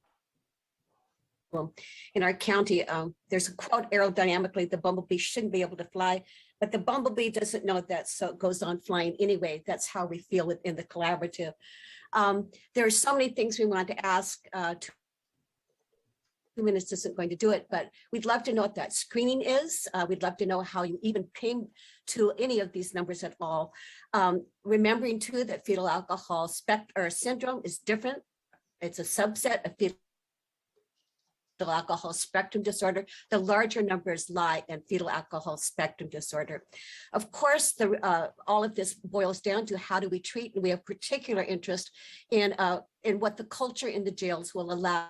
in our county. There's a quote, aerodynamically, the bumblebee shouldn't be able to fly, but the bumblebee doesn't know that, so it goes on flying anyway. That's how we feel within the collaborative. There are so many things we want to ask. 2 minutes isn't going to do it, but we'd love to know what that screening is. We'd love to know how you even came to any of these numbers at all. Remembering too that fetal alcohol syndrome is different. It's a subset of fetal alcohol spectrum disorder. The larger numbers lie in fetal alcohol spectrum disorder. Of course, all of this boils down to how do we treat, and we have particular interest in what the culture in the jails will allow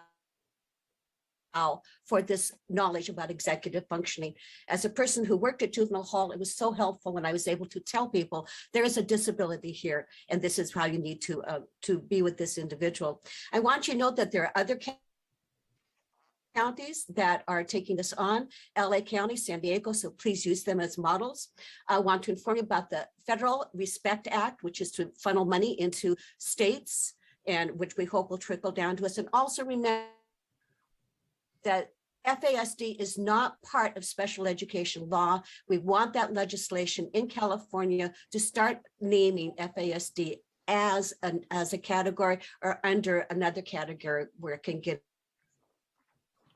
for this knowledge about executive functioning. As a person who worked at juvenile hall, it was so helpful when I was able to tell people there is a disability here, and this is how you need to be with this individual. I want you to know that there are other counties that are taking this on, LA County, San Diego, so please use them as models. I want to inform you about the Federal Respect Act, which is to funnel money into states, and which we hope will trickle down to us. And also remember that FASD is not part of special education law. We want that legislation in California to start naming FASD as a category or under another category where it can get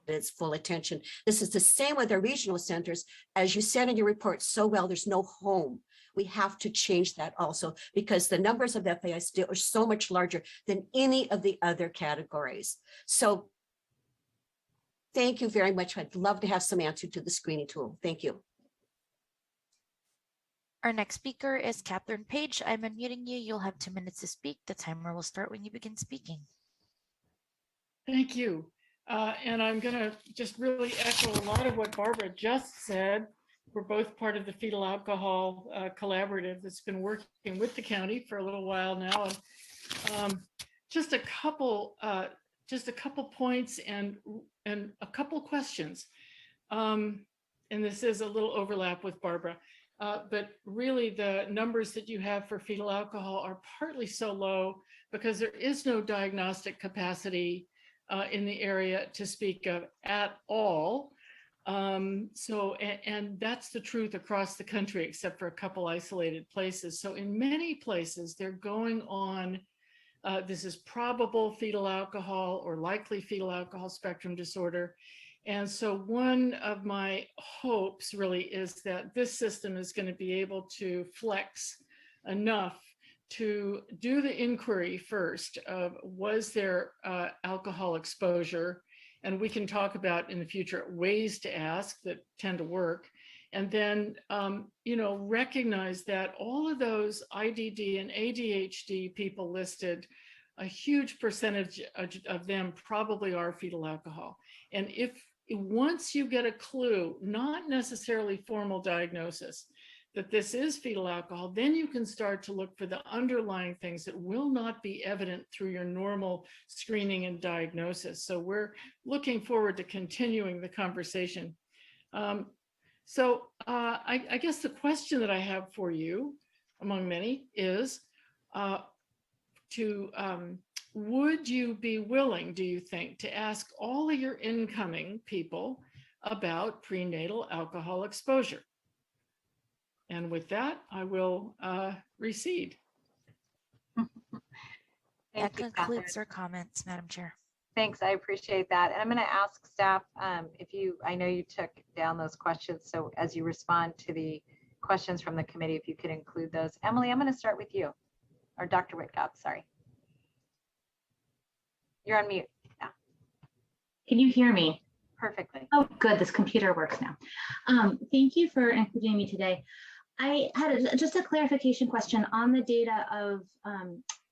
its full attention. This is the same with our regional centers. As you said in your report so well, there's no home. We have to change that also because the numbers of FASD are so much larger than any of the other categories. So thank you very much. I'd love to have some answer to the screening tool. Thank you. Our next speaker is Catherine Page. I'm unmuting you. You'll have 2 minutes to speak. The timer will start when you begin speaking. Thank you. And I'm going to just really echo a lot of what Barbara just said. We're both part of the fetal alcohol collaborative that's been working with the county for a little while now. And just a couple points and a couple questions. And this is a little overlap with Barbara, but really the numbers that you have for fetal alcohol are partly so low because there is no diagnostic capacity in the area to speak of at all. And that's the truth across the country, except for a couple isolated places. So in many places, they're going on this is probable fetal alcohol or likely fetal alcohol spectrum disorder. And so one of my hopes really is that this system is going to be able to flex enough to do the inquiry first of was there alcohol exposure? And we can talk about in the future ways to ask that tend to work. And then, recognize that all of those IDD and ADHD people listed, a huge percentage of them probably are fetal alcohol. And once you get a clue, not necessarily formal diagnosis, that this is fetal alcohol, then you can start to look for the underlying things that will not be evident through your normal screening and diagnosis. So we're looking forward to continuing the conversation. I guess the question that I have for you, among many, is would you be willing, do you think, to ask all of your incoming people about prenatal alcohol exposure? And with that, I will recede. That concludes our comments, Madam Chair. Thanks, I appreciate that. And I'm going to ask staff I know you took down those questions, so as you respond to the questions from the committee, if you could include those. Emily, I'm going to start with you, or Dr. Whitcup, sorry. You're on mute. Yeah. Can you hear me? Perfectly. Oh, good. This computer works now. Thank you for including me today. I had just a clarification question on the data of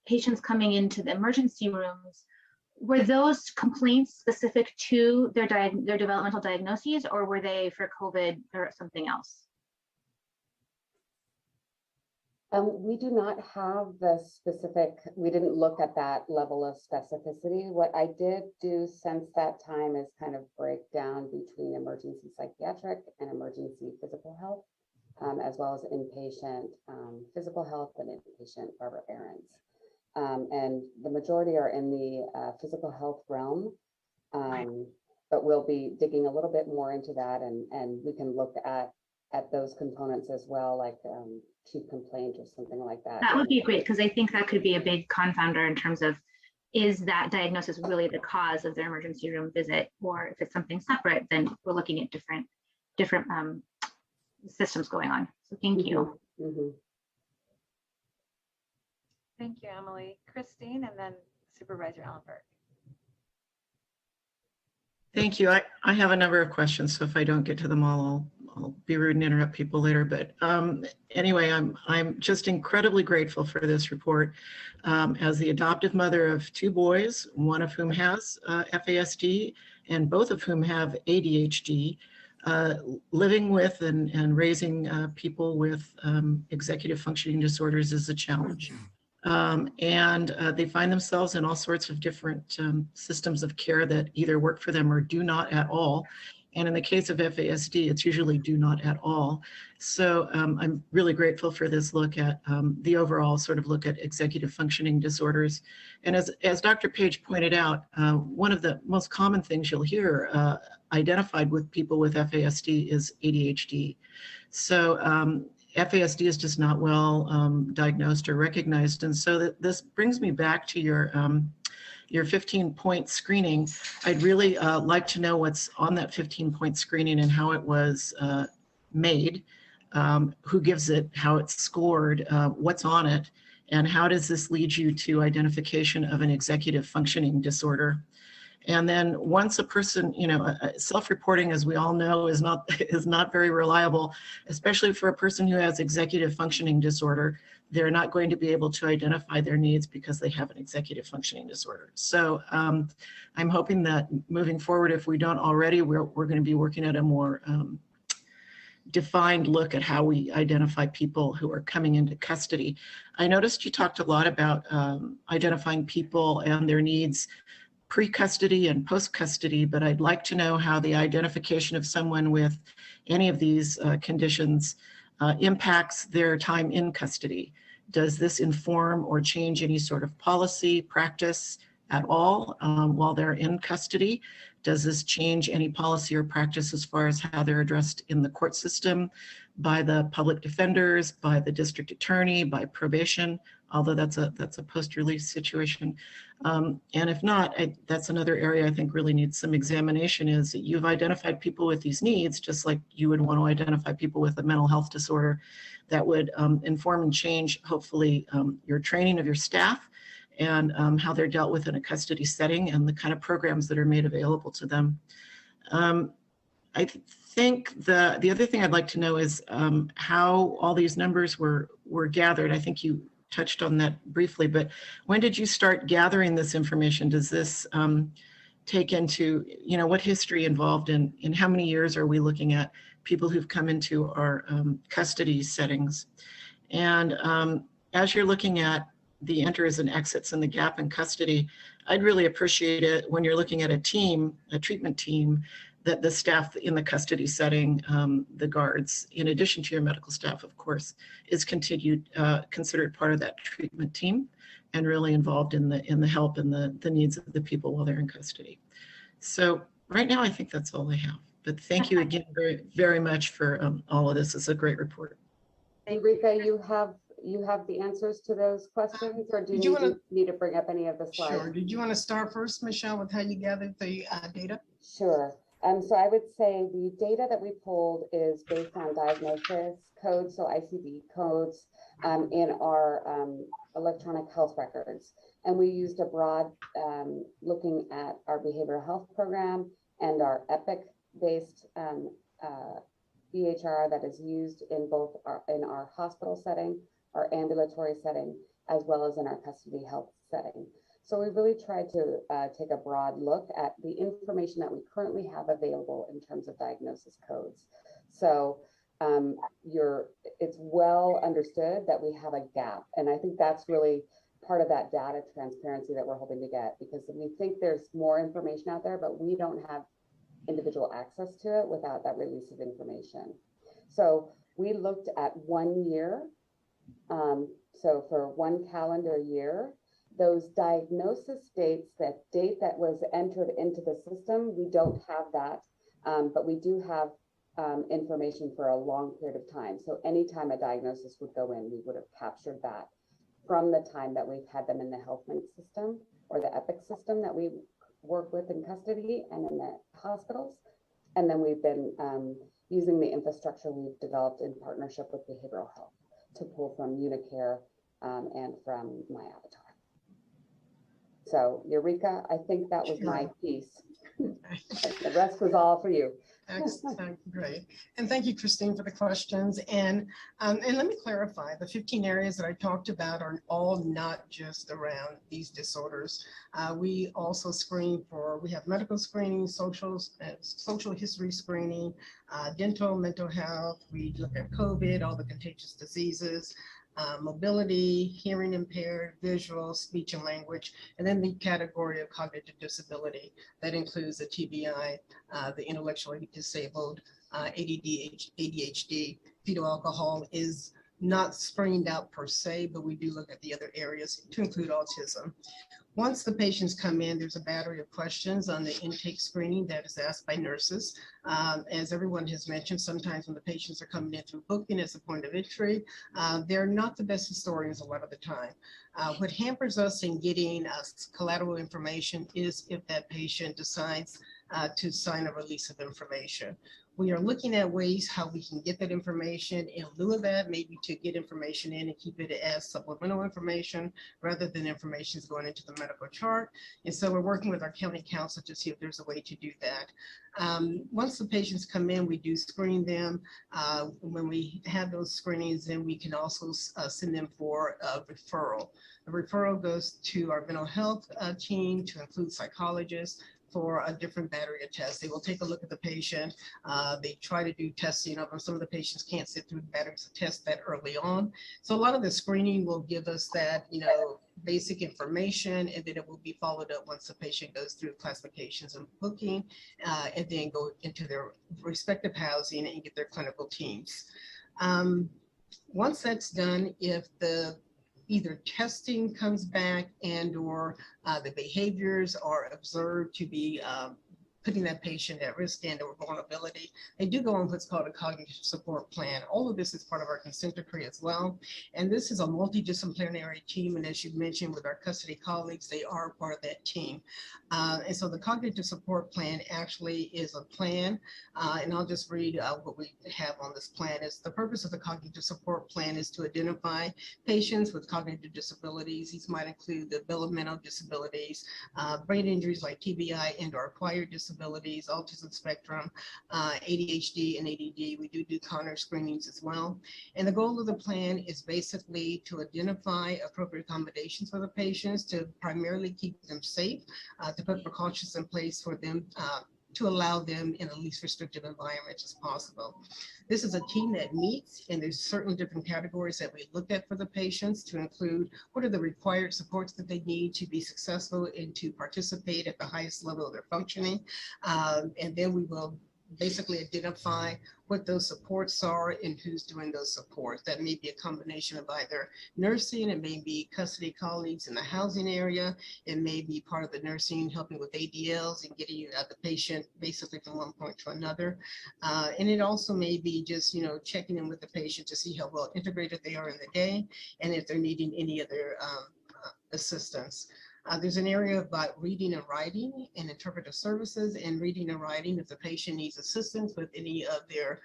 patients coming into the emergency rooms. Were those complaints specific to their developmental diagnoses, or were they for COVID or something else? We do not have the specific, we didn't look at that level of specificity. What I did do since that time is kind of break down between emergency psychiatric and emergency physical health, as well as inpatient physical health and inpatient Barbara Behrens. And the majority are in the physical health realm, but we'll be digging a little bit more into that, and we can look at those components as well, like chief complaint or something like that. That would be great, because I think that could be a big confounder in terms of, is that diagnosis really the cause of their emergency room visit, or if it's something separate, then we're looking at different systems going on. So thank you. Thank you, Emily. Christine, and then Supervisor Ellenberg. Thank you. I have a number of questions, so if I don't get to them all, I'll be rude and interrupt people later. But anyway, I'm just incredibly grateful for this report. As the adoptive mother of 2 boys, one of whom has FASD and both of whom have ADHD, living with and raising people with executive functioning disorders is a challenge. They find themselves in all sorts of different systems of care that either work for them or do not at all. And in the case of FASD, it's usually do not at all. So I'm really grateful for this look at the overall sort of look at executive functioning disorders. And as Dr. Page pointed out, one of the most common things you'll hear identified with people with FASD is ADHD. So FASD is just not well diagnosed or recognized. And so this brings me back to your 15-point screening. I'd really like to know what's on that 15-point screening and how it was made, who gives it, how it's scored, what's on it, and how does this lead you to identification of an executive functioning disorder. And then once a person, self-reporting, as we all know, is not very reliable, especially for a person who has executive functioning disorder. They're not going to be able to identify their needs because they have an executive functioning disorder. So I'm hoping that moving forward, if we don't already, we're going to be working at a more defined look at how we identify people who are coming into custody. I noticed you talked a lot about identifying people and their needs pre-custody and post-custody, but I'd like to know how the identification of someone with any of these conditions impacts their time in custody. Does this inform or change any sort of policy, practice at all while they're in custody? Does this change any policy or practice as far as how they're addressed in the court system, by the public defenders, by the district attorney, by probation, although that's a post-release situation? And if not, that's another area I think really needs some examination, is that you've identified people with these needs, just like you would want to identify people with a mental health disorder. That would inform and change, hopefully, your training of your staff and how they're dealt with in a custody setting and the kind of programs that are made available to them. I think the other thing I'd like to know is how all these numbers were gathered. I think you touched on that briefly, but when did you start gathering this information? Does this take into, what history involved in how many years are we looking at people who've come into our custody settings. And as you're looking at the enters and exits and the gap in custody, I'd really appreciate it when you're looking at a team, a treatment team, that the staff in the custody setting, the guards, in addition to your medical staff, of course, is considered part of that treatment team and really involved in the help and the needs of the people while they're in custody. So right now, I think that's all I have. But thank you again very, very much for all of this. It's a great report. Rika, you have the answers to those questions, or do you need to bring up any of the slides? Sure. Did you want to start first, Michelle, with how you gathered the data? Sure. So I would say the data that we pulled is based on diagnosis codes, so ICD codes in our electronic health records. And we used a broad looking at our behavioral health program and our EPIC-based EHR that is used in both our hospital setting, our ambulatory setting, as well as in our custody health setting. So we really tried to take a broad look at the information that we currently have available in terms of diagnosis codes. So it's well understood that we have a gap. And I think that's really part of that data transparency that we're hoping to get, because we think there's more information out there, but we don't have individual access to it without that release of information. So we looked at 1 year. So for 1 calendar year, those diagnosis dates, that date that was entered into the system, we don't have that, but we do have information for a long period of time. So anytime a diagnosis would go in, we would have captured that from the time that we've had them in the HealthLink system or the EPIC system that we work with in custody and in the hospitals. And then we've been using the infrastructure we've developed in partnership with behavioral health to pull from Unicare and from my avatar. So Eureka, I think that was my piece. The rest was all for you. Excellent, great. And thank you, Christine, for the questions. And let me clarify, the 15 areas that I talked about are all not just around these disorders. We also screen for, we have medical screening, social history screening, dental, mental health. We look at COVID, all the contagious diseases, mobility, hearing impaired, visual, speech and language, and then the category of cognitive disability. That includes the TBI, the intellectually disabled, ADD, ADHD. Fetal alcohol is not screened out per se, but we do look at the other areas to include autism. Once the patients come in, there's a battery of questions on the intake screening that is asked by nurses. As everyone has mentioned, sometimes when the patients are coming in through booking as a point of entry, they're not the best historians a lot of the time. What hampers us in getting us collateral information is if that patient decides to sign a release of information. We are looking at ways how we can get that information in lieu of that, maybe to get information in and keep it as supplemental information rather than information is going into the medical chart. And so we're working with our county council to see if there's a way to do that. Once the patients come in, we do screen them. When we have those screenings, then we can also send them for a referral. The referral goes to our mental health team to include psychologists for a different battery of tests. They will take a look at the patient. They try to do testing of them. Some of the patients can't sit through the batteries of tests that early on. So a lot of the screening will give us that, basic information, and then it will be followed up once the patient goes through classifications and booking, and then go into their respective housing and get their clinical teams. Once that's done, if the either testing comes back and or the behaviors are observed to be putting that patient at risk and or vulnerability, they do go on what's called a cognitive support plan. All of this is part of our consent decree as well. And this is a multidisciplinary team. And as you mentioned with our custody colleagues, they are part of that team. And so the cognitive support plan actually is a plan. And I'll just read what we have on this plan. Is the purpose of the cognitive support plan is to identify patients with cognitive disabilities. These might include developmental disabilities, brain injuries like TBI and or acquired disabilities, autism spectrum, ADHD and ADD. We do Connor screenings as well. And the goal of the plan is basically to identify appropriate accommodations for the patients, to primarily keep them safe, to put precautions in place for them to allow them in the least restrictive environment as possible. This is a team that meets, and there's certain different categories that we look at for the patients to include what are the required supports that they need to be successful and to participate at the highest level of their functioning. And then we will basically identify what those supports are and who's doing those supports. That may be a combination of either nursing, it may be custody colleagues in the housing area, it may be part of the nursing helping with ADLs and getting the patient basically from one point to another. And it also may be just, checking in with the patient to see how well integrated they are in the day and if they're needing any other assistance. There's an area about reading and writing and interpretive services, and reading and writing if the patient needs assistance with any of their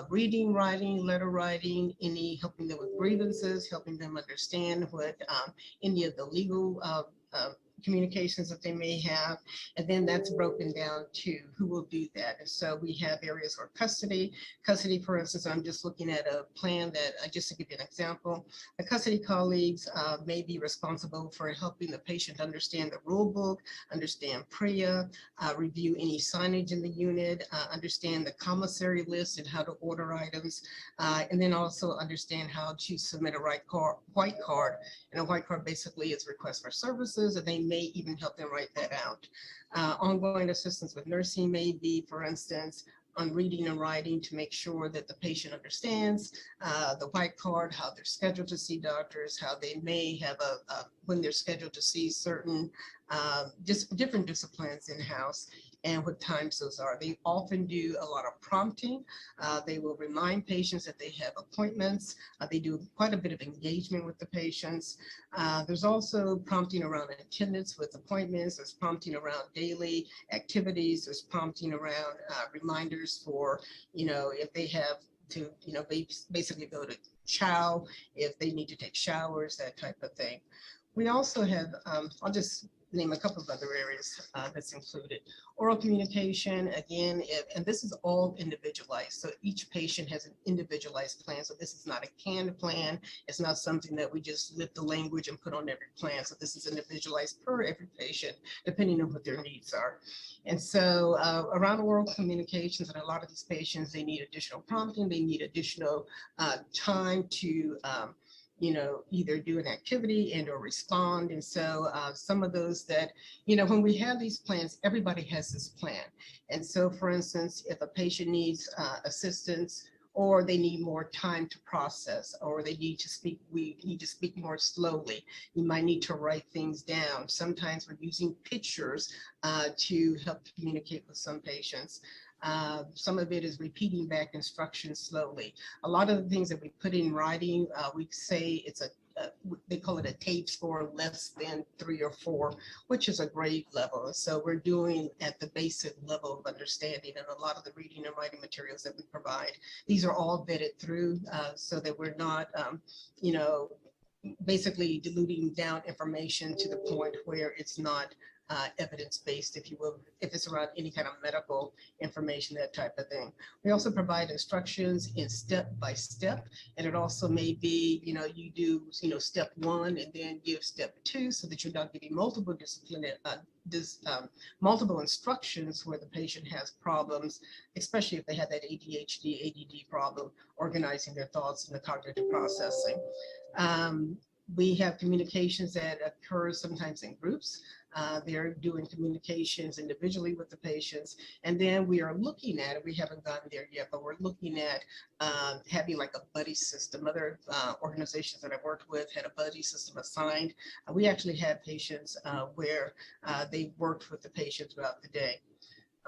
reading, writing, letter writing, any helping them with grievances, helping them understand what any of the legal communications that they may have. And then that's broken down to who will do that. And so we have areas for custody, for instance. I'm just looking at a plan that, just to give you an example, the custody colleagues may be responsible for helping the patient understand the rule book, understand PREA, review any signage in the unit, understand the commissary list and how to order items, and then also understand how to submit a white card. And a white card basically is request for services, and they may even help them write that out. Ongoing assistance with nursing may be, for instance, on reading and writing to make sure that the patient understands the white card, how they're scheduled to see doctors, how they may have when they're scheduled to see certain just different disciplines in-house, and what times those are. They often do a lot of prompting. They will remind patients that they have appointments. They do quite a bit of engagement with the patients. There's also prompting around attendance with appointments. There's prompting around daily activities. There's prompting around reminders for, if they have to, basically go to chow, if they need to take showers, that type of thing. We also have, I'll just name a couple of other areas that's included. Oral communication, again, and this is all individualized. So each patient has an individualized plan. So this is not a canned plan. It's not something that we just lift the language and put on every plan. So this is individualized per every patient, depending on what their needs are. And so around oral communications, and a lot of these patients, they need additional prompting. They need additional time to either do an activity and or respond. And so some of those that, when we have these plans, everybody has this plan. And so, for instance, if a patient needs assistance, or they need more time to process, or they need to speak, we need to speak more slowly. You might need to write things down. Sometimes we're using pictures to help communicate with some patients. Some of it is repeating back instructions slowly. A lot of the things that we put in writing, we say it's they call it a TAPE score less than 3 or 4, which is a grade level. So we're doing at the basic level of understanding, and a lot of the reading and writing materials that we provide, these are all vetted through so that we're not, basically diluting down information to the point where it's not evidence-based, if you will, if it's around any kind of medical information, that type of thing. We also provide instructions in step-by-step, and it also may be, you do, step 1 and then give step 2, so that you're not giving multiple multiple instructions where the patient has problems, especially if they have that ADHD, ADD problem, organizing their thoughts and the cognitive processing. We have communications that occur sometimes in groups. They're doing communications individually with the patients. And then we are looking at, we haven't gotten there yet, but we're looking at having like a buddy system. Other organizations that I've worked with had a buddy system assigned. We actually had patients where they worked with the patient throughout the day.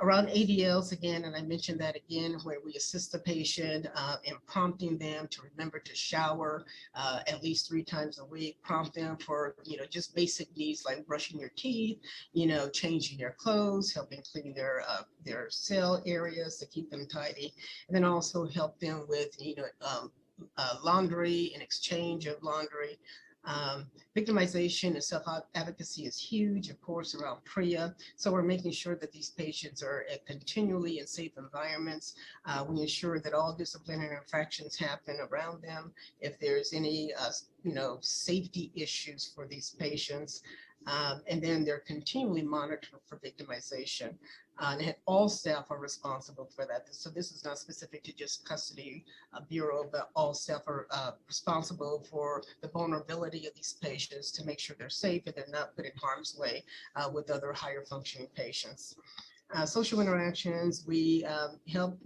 Around ADLs again, and I mentioned that again, where we assist the patient in prompting them to remember to shower at least 3 times a week, prompt them for, just basic needs like brushing your teeth, changing your clothes, helping clean their cell areas to keep them tidy, and then also help them with, laundry and exchange of laundry. Victimization and self-advocacy is huge, of course, around PREA. So we're making sure that these patients are continually in safe environments. We ensure that all disciplinary infractions happen around them. If there's any, safety issues for these patients, And then they're continually monitored for victimization. And all staff are responsible for that. So this is not specific to just custody bureau, but all staff are responsible for the vulnerability of these patients to make sure they're safe and they're not put in harm's way with other higher functioning patients. Social interactions, we help,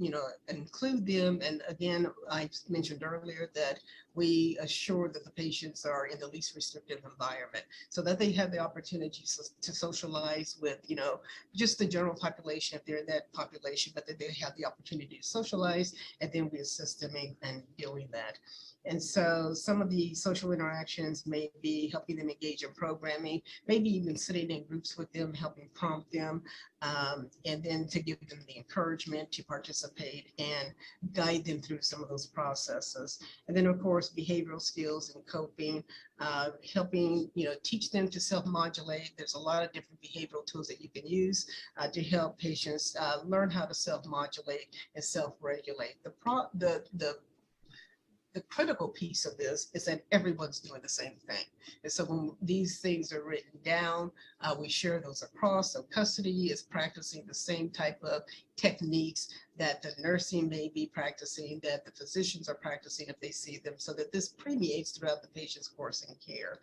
include them. And again, I mentioned earlier that we assure that the patients are in the least restrictive environment so that they have the opportunity to socialize with, just the general population if they're in that population, but that they have the opportunity to socialize, and then we assist them in doing that. And so some of the social interactions may be helping them engage in programming, maybe even sitting in groups with them, helping prompt them, and then to give them the encouragement to participate and guide them through some of those processes. And then of course, behavioral skills and coping, helping, teach them to self-modulate. There's a lot of different behavioral tools that you can use to help patients learn how to self-modulate and self-regulate. The critical piece of this is that everyone's doing the same thing. And so when these things are written down, we share those across. So custody is practicing the same type of techniques that the nursing may be practicing, that the physicians are practicing if they see them, so that this permeates throughout the patient's course and care.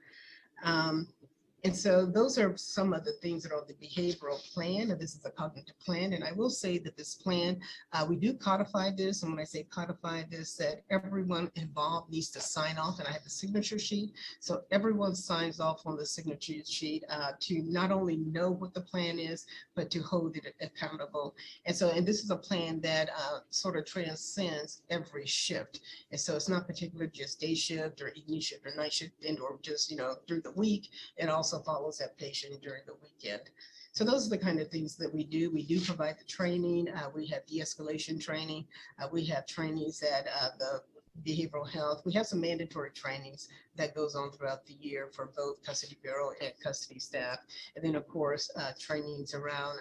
And so those are some of the things that are on the behavioral plan, and this is a cognitive plan. And I will say that this plan, we do codify this. And when I say codify this, that everyone involved needs to sign off, and I have the signature sheet. So everyone signs off on the signature sheet to not only know what the plan is, but to hold it accountable. And this is a plan that sort of transcends every shift. And so it's not particular just day shift or evening shift or night shift, or just, through the week. It also follows that patient during the weekend. So those are the kind of things that we do. We do provide the training. We have de-escalation training. We have trainings at the behavioral health. We have some mandatory trainings that goes on throughout the year for both custody bureau and custody staff. And then of course, trainings around,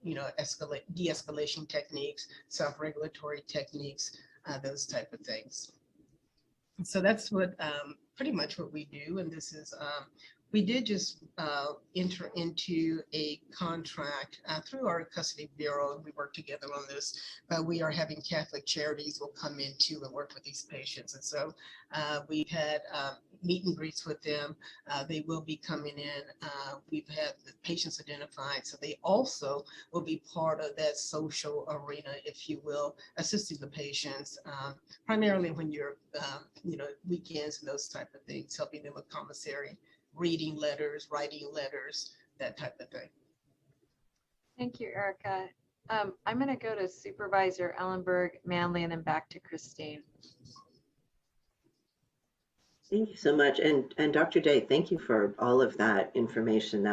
de-escalation techniques, self-regulatory techniques, those type of things. So that's what pretty much what we do. And this is, we did just enter into a contract through our custody bureau. We work together on this. We are having Catholic Charities will come in too and work with these patients. And so we've had meet and greets with them. They will be coming in. We've had the patients identified. So they also will be part of that social arena, if you will, assisting the patients, primarily when you're, weekends and those type of things, helping them with commissary, reading letters, writing letters, that type of thing. Thank you, Erica. I'm going to go to Supervisor Ellenberg, Manley, and then back to Christine. Thank you so much. And Dr. Day, thank you for all of that information.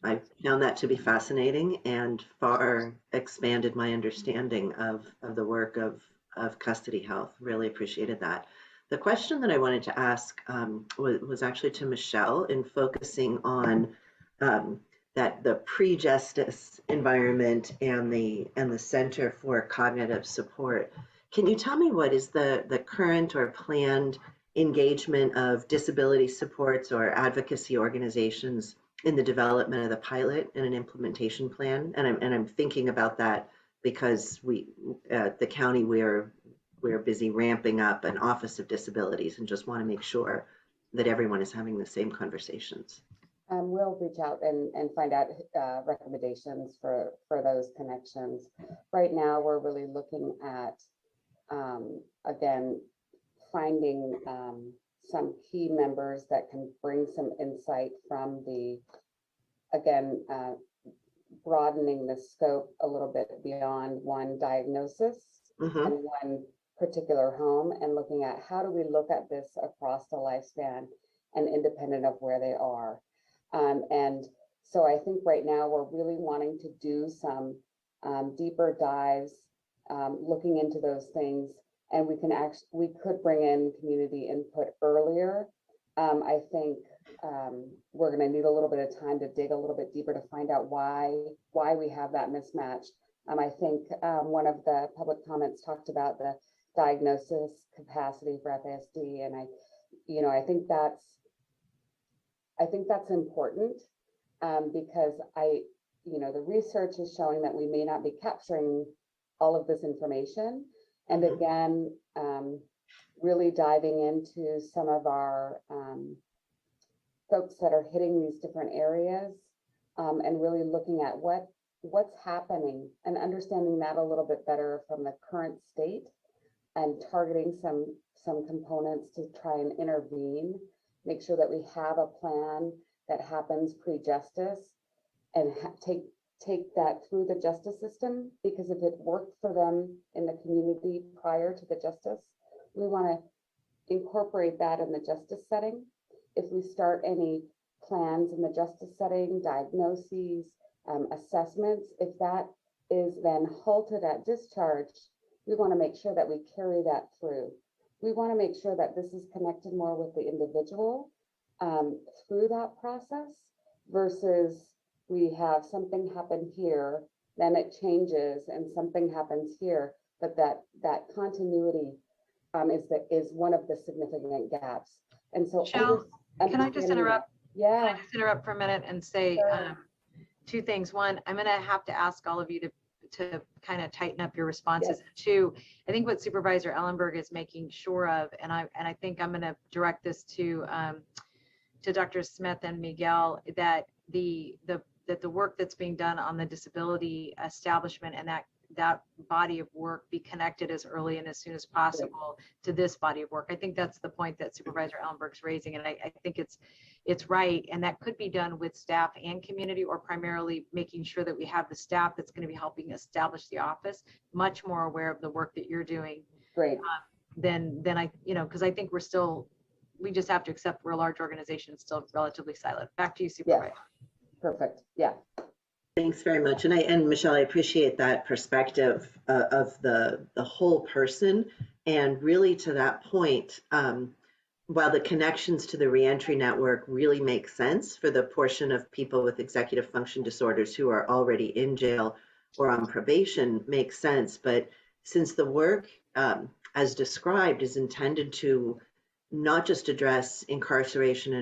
I found that to be fascinating and far expanded my understanding of the work of custody health. Really appreciated that. The question that I wanted to ask was actually to Michelle, in focusing on the pre-justice environment and the Center for Cognitive Support. Can you tell me what is the current or planned engagement of disability supports or advocacy organizations in the development of the pilot and an implementation plan? And I'm thinking about that because the county, we're busy ramping up an Office of Disabilities and just want to make sure that everyone is having the same conversations. We'll reach out and find out recommendations for those connections. Right now, we're really looking at, again, finding some key members that can bring some insight from broadening the scope a little bit beyond one diagnosis and one particular home, and looking at how do we look at this across the lifespan and independent of where they are. And so I think right now we're really wanting to do some deeper dives, looking into those things, and we could bring in community input earlier. I think we're going to need a little bit of time to dig a little bit deeper to find out why we have that mismatch. I think one of the public comments talked about the diagnosis capacity for FASD, and I think that's important. because the research is showing that we may not be capturing all of this information. And again, really diving into some of our folks that are hitting these different areas, and really looking at what's happening and understanding that a little bit better from the current state, and targeting some components to try and intervene, make sure that we have a plan that happens pre-justice, and take that through the justice system, because if it worked for them in the community prior to the justice, we want to incorporate that in the justice setting. If we start any plans in the justice setting, diagnoses, assessments, if that is then halted at discharge, we want to make sure that we carry that through. We want to make sure that this is connected more with the individual through that process, versus we have something happen here, then it changes and something happens here, but that continuity is one of the significant gaps. And so, Michelle, can I just interrupt? Yeah. Can I just interrupt for a minute and say two things? One, I'm going to have to ask all of you to kind of tighten up your responses. Yes. Two, I think what Supervisor Ellenberg is making sure of, and I think I'm going to direct this to Dr. Smith and Miguel, that the work that's being done on the disability establishment and that body of work be connected as early and as soon as possible to this body of work. I think that's the point that Supervisor Ellenberg's raising, and I think it's right, and that could be done with staff and community, or primarily making sure that we have the staff that's going to be helping establish the office much more aware of the work that you're doing. Great. Then I, because I think we just have to accept we're a large organization, still relatively silent. Back to you, Supervisor. Yeah. Perfect. Yeah. Thanks very much. And Michelle, I appreciate that perspective of the whole person. And really, to that point, while the connections to the reentry network really make sense for the portion of people with executive function disorders who are already in jail or on probation, makes sense. But since the work, as described, is intended to not just address incarceration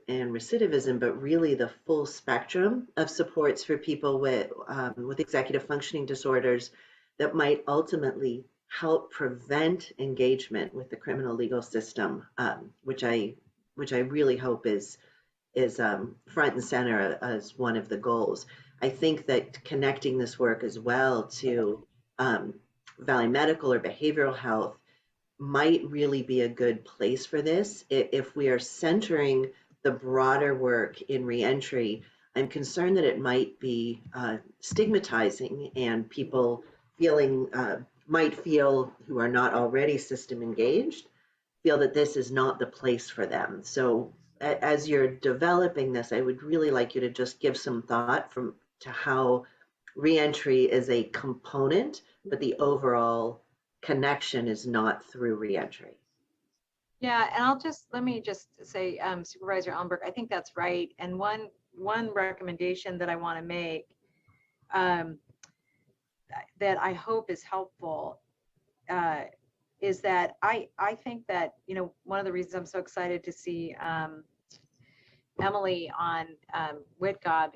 and recidivism, but really the full spectrum of supports for people with executive functioning disorders that might ultimately help prevent engagement with the criminal legal system, which I really hope is front and center as one of the goals. I think that connecting this work as well to Valley Medical or behavioral health might really be a good place for this. If we are centering the broader work in reentry, I'm concerned that it might be stigmatizing, and people might feel, who are not already system engaged, feel that this is not the place for them. So as you're developing this, I would really like you to just give some thought to how reentry is a component, but the overall connection is not through reentry. Yeah, and let me just say, Supervisor Ellenberg, I think that's right. And one recommendation that I want to make that I hope is helpful is that I think that, one of the reasons I'm so excited to see Emily on WITGOB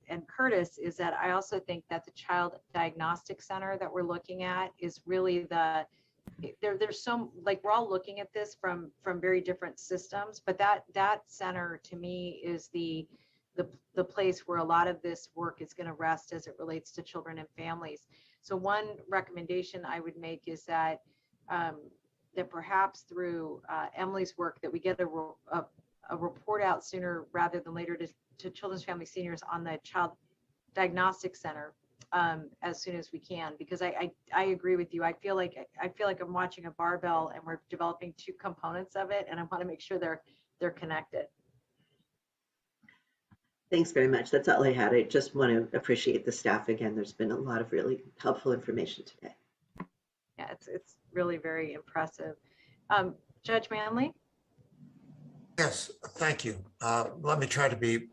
and Curtis is that I also think that the Child Diagnostic Center that we're looking at is really there's some, like, we're all looking at this from very different systems, but that center to me is the place where a lot of this work is going to rest as it relates to children and families. So one recommendation I would make is that that perhaps through Emily's work, that we get a report out sooner rather than later to Children's Family Seniors on the Child Diagnostic Center as soon as we can, because I agree with you. I feel like I'm watching a barbell, and we're developing two components of it, and I want to make sure they're connected. Thanks very much. That's all I had. I just want to appreciate the staff again. There's been a lot of really helpful information today. Yeah, it's really very impressive. Judge Manley? Yes, thank you. Let me try to be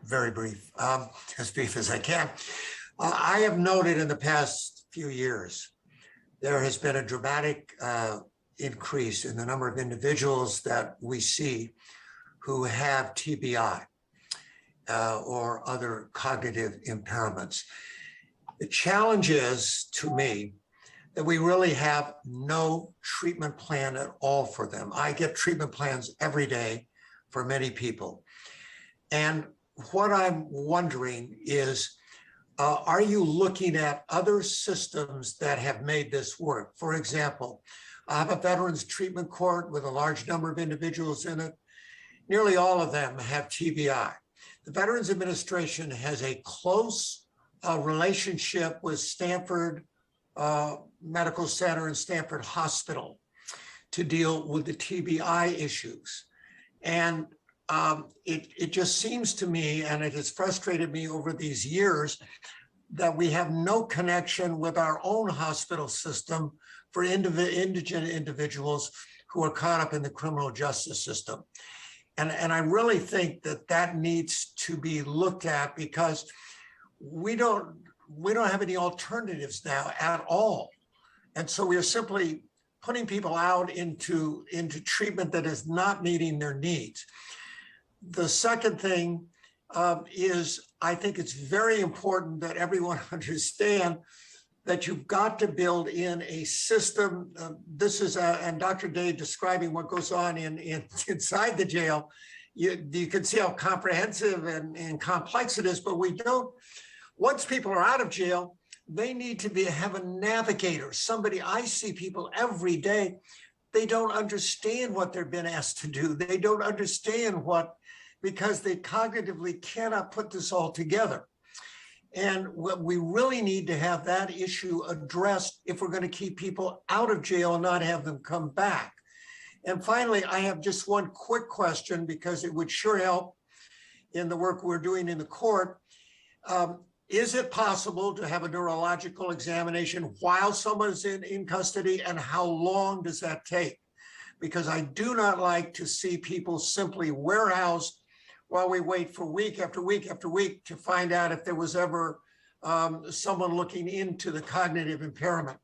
very brief, as brief as I can. I have noted in the past few years, there has been a dramatic increase in the number of individuals that we see who have TBI. or other cognitive impairments. The challenge is, to me, that we really have no treatment plan at all for them. I get treatment plans every day for many people. And what I'm wondering is, are you looking at other systems that have made this work? For example, I have a veterans treatment court with a large number of individuals in it. Nearly all of them have TBI. The Veterans Administration has a close relationship with Stanford Medical Center and Stanford Hospital to deal with the TBI issues. And it just seems to me, and it has frustrated me over these years, that we have no connection with our own hospital system for indigent individuals who are caught up in the criminal justice system. And I really think that that needs to be looked at, because we don't have any alternatives now at all. And so we are simply putting people out into treatment that is not meeting their needs. The second thing is, I think it's very important that everyone understand that you've got to build in a system. This is, and Dr. Day describing what goes on inside the jail. You can see how comprehensive and complex it is, but we don't, once people are out of jail, they need to have a navigator, somebody. I see people every day, they don't understand what they're being asked to do. They don't understand because they cognitively cannot put this all together. And we really need to have that issue addressed if we're going to keep people out of jail and not have them come back. And finally, I have just one quick question, because it would sure help in the work we're doing in the court. Is it possible to have a neurological examination while someone's in custody, and how long does that take? Because I do not like to see people simply warehoused while we wait for week after week after week to find out if there was ever someone looking into the cognitive impairment.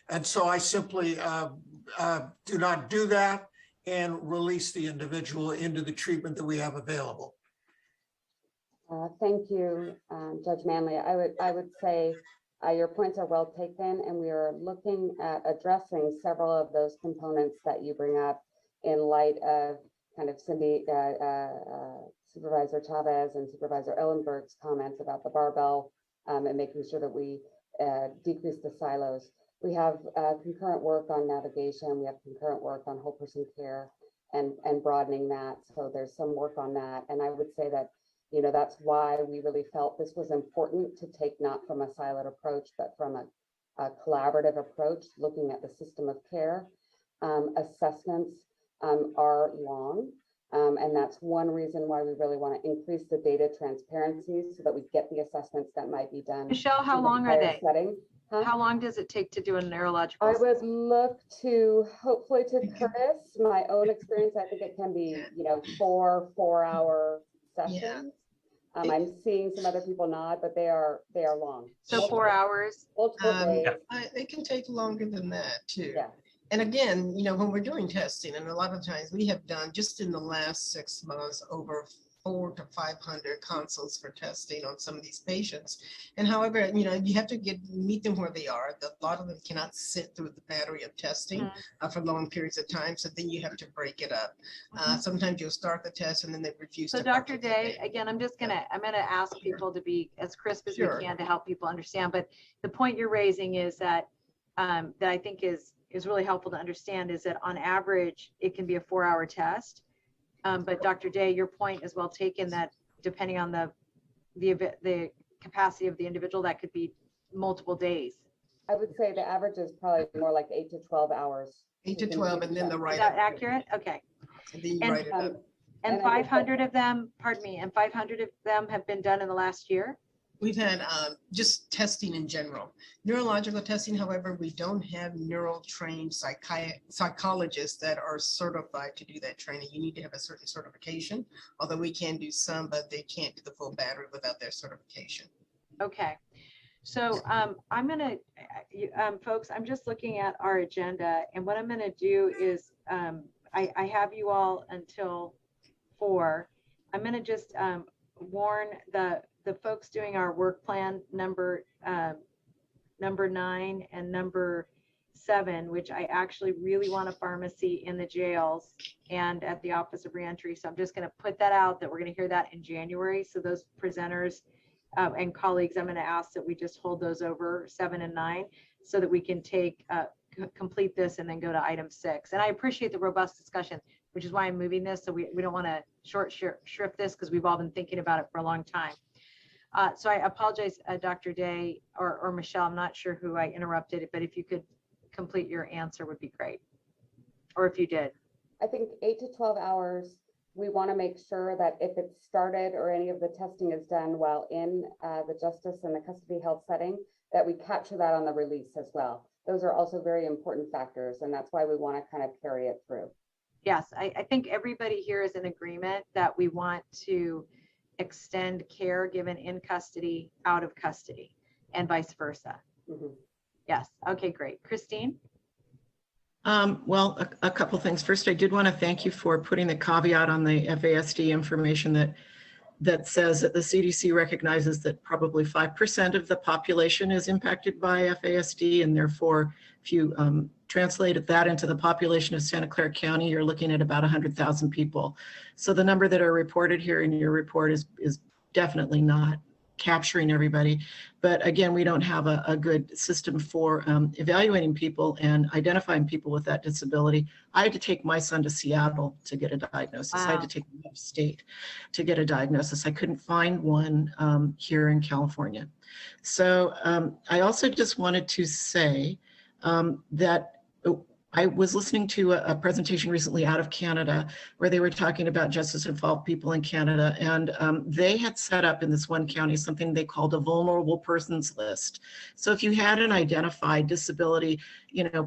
And so I simply do not do that and release the individual into the treatment that we have available. Thank you, Judge Manley. I would say your points are well taken, and we are looking at addressing several of those components that you bring up in light of kind of Supervisor Chavez and Supervisor Ellenberg's comments about the barbell and making sure that we decrease the silos. We have concurrent work on navigation. We have concurrent work on whole person care and broadening that. So there's some work on that. And I would say that, that's why we really felt this was important to take not from a siloed approach, but from a collaborative approach, looking at the system of care. Assessments are long. And that's one reason why we really want to increase the data transparency so that we get the assessments that might be done. Michelle, how long are they? Huh? How long does it take to do a neurological? I would look to, hopefully to Curtis, my own experience, I think it can be, 4-hour sessions. Yeah. I'm seeing some other people nod, but they are long. So 4 hours? Multiple days. It can take longer than that too. Yeah. And again, when we're doing testing, and a lot of times we have done just in the last 6 months over 400 to 500 consults for testing on some of these patients. And however, you have to meet them where they are. A lot of them cannot sit through the battery of testing for long periods of time. So then you have to break it up. Sometimes you'll start the test and then they refuse. So Dr. Day, again, I'm gonna ask people to be as crisp as we can to help people understand. But the point you're raising is that that I think is really helpful to understand is that on average, it can be a 4-hour test. But Dr. Day, your point is well taken that depending on the capacity of the individual, that could be multiple days. I would say the average is probably more like 8 to 12 hours. 8 to 12, and then the write-up. Is that accurate? Okay. And then you write it up. And 500 of them, pardon me, and 500 of them have been done in the last year? We've had just testing in general. Neurological testing, however, we don't have neural trained psychologists that are certified to do that training. You need to have a certain certification, although we can do some, but they can't do the full battery without their certification. Okay. So I'm gonna, folks, I'm just looking at our agenda, and what I'm gonna do is I have you all until 4. I'm gonna just, warn the folks doing our work plan number 9 and number 7, which I actually really want a pharmacy in the jails and at the Office of Reentry. So I'm just going to put that out that we're going to hear that in January. So those presenters and colleagues, I'm going to ask that we just hold those over 7 and 9 so that we can complete this and then go to item 6. And I appreciate the robust discussion, which is why I'm moving this. So we don't want to shrift this because we've all been thinking about it for a long time. So I apologize, Dr. Day or Michelle, I'm not sure who I interrupted, but if you could complete your answer would be great. Or if you did. I think 8 to 12 hours, we want to make sure that if it's started or any of the testing is done while in the justice and the custody health setting, that we capture that on the release as well. Those are also very important factors, and that's why we want to kind of carry it through. Yes, I think everybody here is in agreement that we want to extend care given in custody, out of custody, and vice versa. Mm-hmm. Yes, okay, great. Christine? Well, a couple things. First, I did want to thank you for putting the caveat on the FASD information that says that the CDC recognizes that probably 5% of the population is impacted by FASD, and therefore, if you translated that into the population of Santa Clara County, you're looking at about 100,000 people. So the number that are reported here in your report is definitely not capturing everybody. But again, we don't have a good system for evaluating people and identifying people with that disability. I had to take my son to Seattle to get a diagnosis. Wow. I had to take him upstate to get a diagnosis. I couldn't find one here in California. So I also just wanted to say that I was listening to a presentation recently out of Canada where they were talking about justice involved people in Canada, and they had set up in this one county something they called a vulnerable persons list. So if you had an identified disability, you know,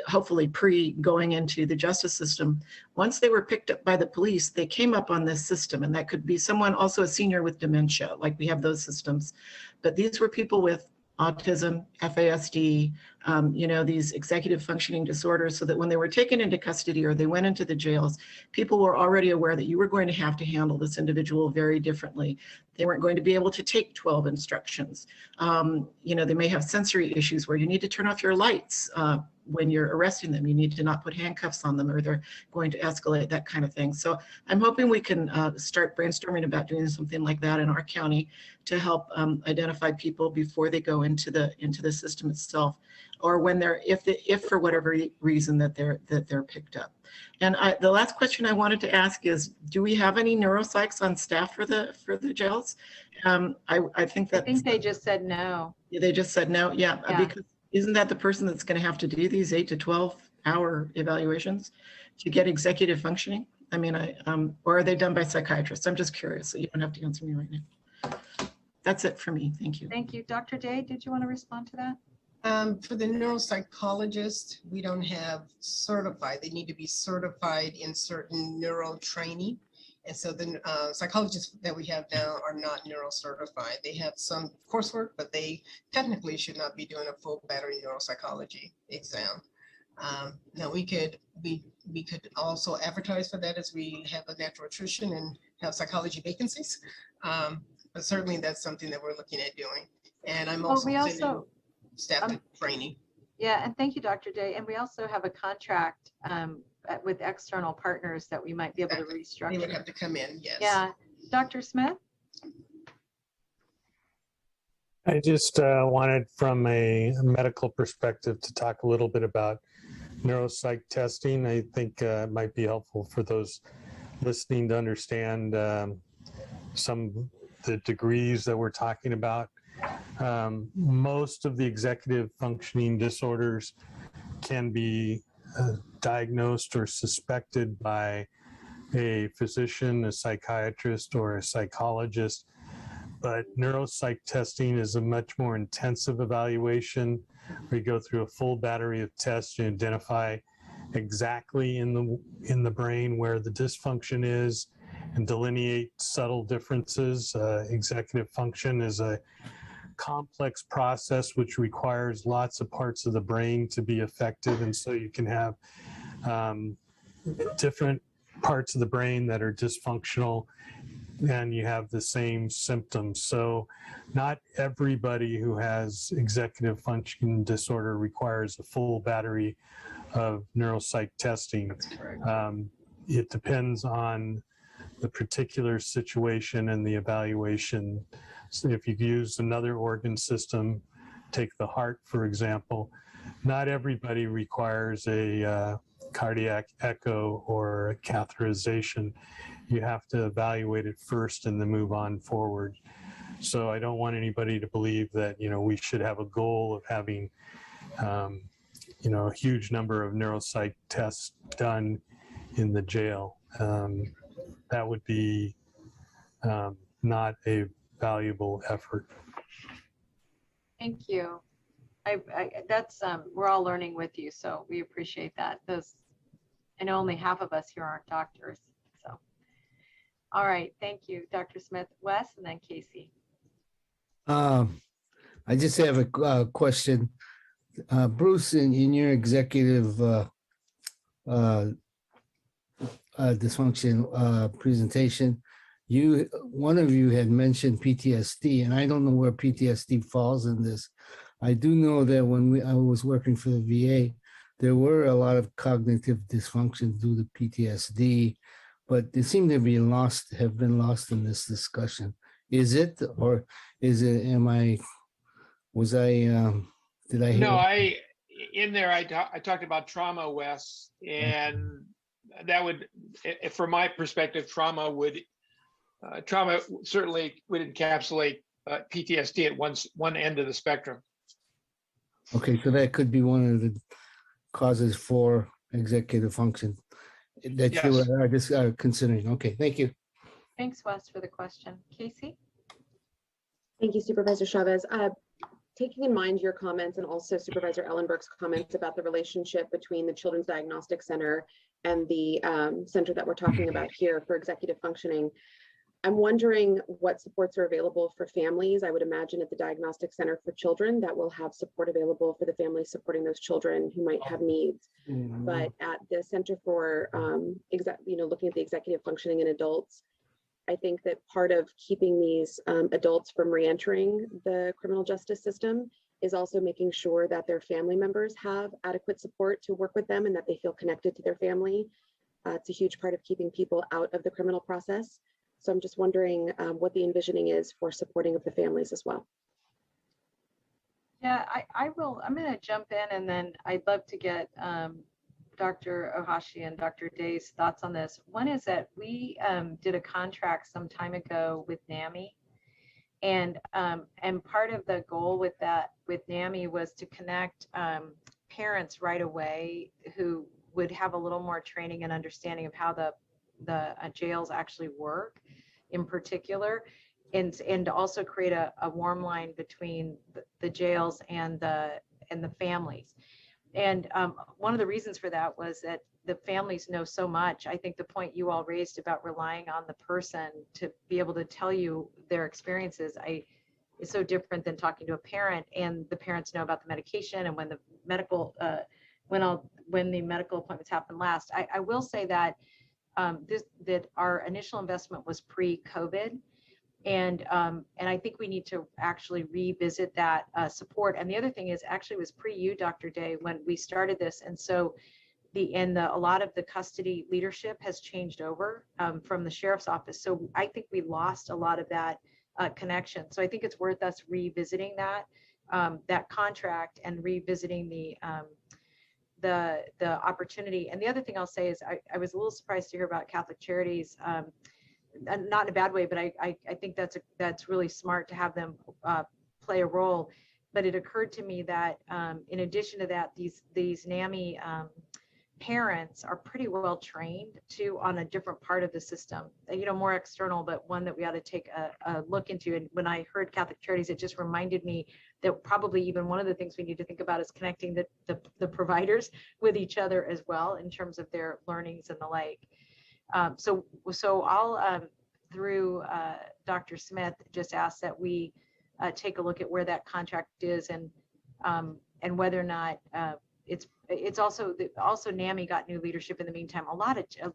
hopefully pre going into the justice system, once they were picked up by the police, they came up on this system, and that could be someone, also a senior with dementia, like we have those systems. But these were people with autism, FASD, you know, these executive functioning disorders, so that when they were taken into custody or they went into the jails, people were already aware that you were going to have to handle this individual very differently. They weren't going to be able to take 12 instructions. You know, they may have sensory issues where you need to turn off your lights when you're arresting them. You need to not put handcuffs on them or they're going to escalate, that kind of thing. So I'm hoping we can start brainstorming about doing something like that in our county to help identify people before they go into the system itself, or when they're, if for whatever reason that they're picked up. And the last question I wanted to ask is, do we have any neuropsychs on staff for the jails? I think they just said no. They just said no. Yeah. Because isn't that the person that's going to have to do these 8 to 12 hour evaluations to get executive functioning? I mean, or are they done by psychiatrists? I'm just curious, so you don't have to answer me right now. That's it for me. Thank you. Thank you. Dr. Day, did you want to respond to that? For the neuropsychologist, we don't have certified. They need to be certified in certain neuro training. And so the psychologists that we have now are not neuro certified. They have some coursework, but they technically should not be doing a full battery neuropsychology exam. Now we could also advertise for that, as we have a natural attrition and have psychology vacancies. But certainly that's something that we're looking at doing. And I'm also staff training. Yeah, and thank you, Dr. Day. And we also have a contract with external partners that we might be able to restructure. They would have to come in, yes. Yeah. Dr. Smith? I just wanted, from a medical perspective, to talk a little bit about neuropsych testing. I think it might be helpful for those listening to understand the degrees that we're talking about. Most of the executive functioning disorders can be diagnosed or suspected by a physician, a psychiatrist, or a psychologist. But neuropsych testing is a much more intensive evaluation. We go through a full battery of tests to identify exactly in the brain where the dysfunction is and delineate subtle differences. Executive function is a complex process which requires lots of parts of the brain to be effective, and so you can have different parts of the brain that are dysfunctional and you have the same symptoms. So not everybody who has executive function disorder requires a full battery of neuropsych testing. It depends on the particular situation and the evaluation. So if you use another organ system, take the heart, for example, not everybody requires a cardiac echo or a catheterization. You have to evaluate it first and then move on forward. So I don't want anybody to believe that, we should have a goal of having, a huge number of neuropsych tests done in the jail. That would be not a valuable effort. Thank you. That's we're all learning with you, so we appreciate that. I know only half of us here aren't doctors, so. All right, thank you, Dr. Smith. Wes, and then Casey. I just have a question. Bruce, in your executive dysfunction presentation, one of you had mentioned PTSD, and I don't know where PTSD falls in this. I do know that when I was working for the VA, there were a lot of cognitive dysfunctions due to PTSD, but they seem to have been lost in this discussion. Is it, or is it? Did I hear? No, I talked about trauma, Wes, and that would, from my perspective, trauma certainly would encapsulate PTSD at one end of the spectrum. Okay, so that could be one of the causes for executive function that Yes. you are just considering. Okay, thank you. Thanks, Wes, for the question. Casey? Thank you, Supervisor Chavez. Taking in mind your comments and also Supervisor Ellenberg's comments about the relationship between the Children's Diagnostic Center and the center that we're talking about here for executive functioning, I'm wondering what supports are available for families. I would imagine at the Diagnostic Center for Children that will have support available for the families supporting those children who might have needs. But at the Center for looking at the executive functioning in adults, I think that part of keeping these adults from reentering the criminal justice system is also making sure that their family members have adequate support to work with them and that they feel connected to their family. It's a huge part of keeping people out of the criminal process. So I'm just wondering what the envisioning is for supporting of the families as well. Yeah, I'm going to jump in, and then I'd love to get Dr. Ohashi and Dr. Day's thoughts on this. One is that we did a contract some time ago with NAMI, and part of the goal with NAMI was to connect parents right away who would have a little more training and understanding of how the jails actually work in particular, and to also create a warm line between the jails and the families. And one of the reasons for that was that the families know so much. I think the point you all raised about relying on the person to be able to tell you their experiences is so different than talking to a parent, and the parents know about the medication and when the medical appointments happen last. I will say that that our initial investment was pre-COVID. And I think we need to actually revisit that support. And the other thing is actually it was pre-you, Dr. Day, when we started this. And so a lot of the custody leadership has changed over from the sheriff's office. So I think we lost a lot of that connection. So I think it's worth us revisiting that contract and revisiting the opportunity. And the other thing I'll say is I was a little surprised to hear about Catholic Charities. Not in a bad way, but I think that's really smart to have them play a role. But it occurred to me that in addition to that, these NAMI parents are pretty well trained too on a different part of the system, more external, but one that we ought to take a look into. And when I heard Catholic Charities, it just reminded me that probably even one of the things we need to think about is connecting the providers with each other as well in terms of their learnings and the like. So I'll, through Dr. Smith, just ask that we take a look at where that contract is and whether or not it's also NAMI got new leadership in the meantime.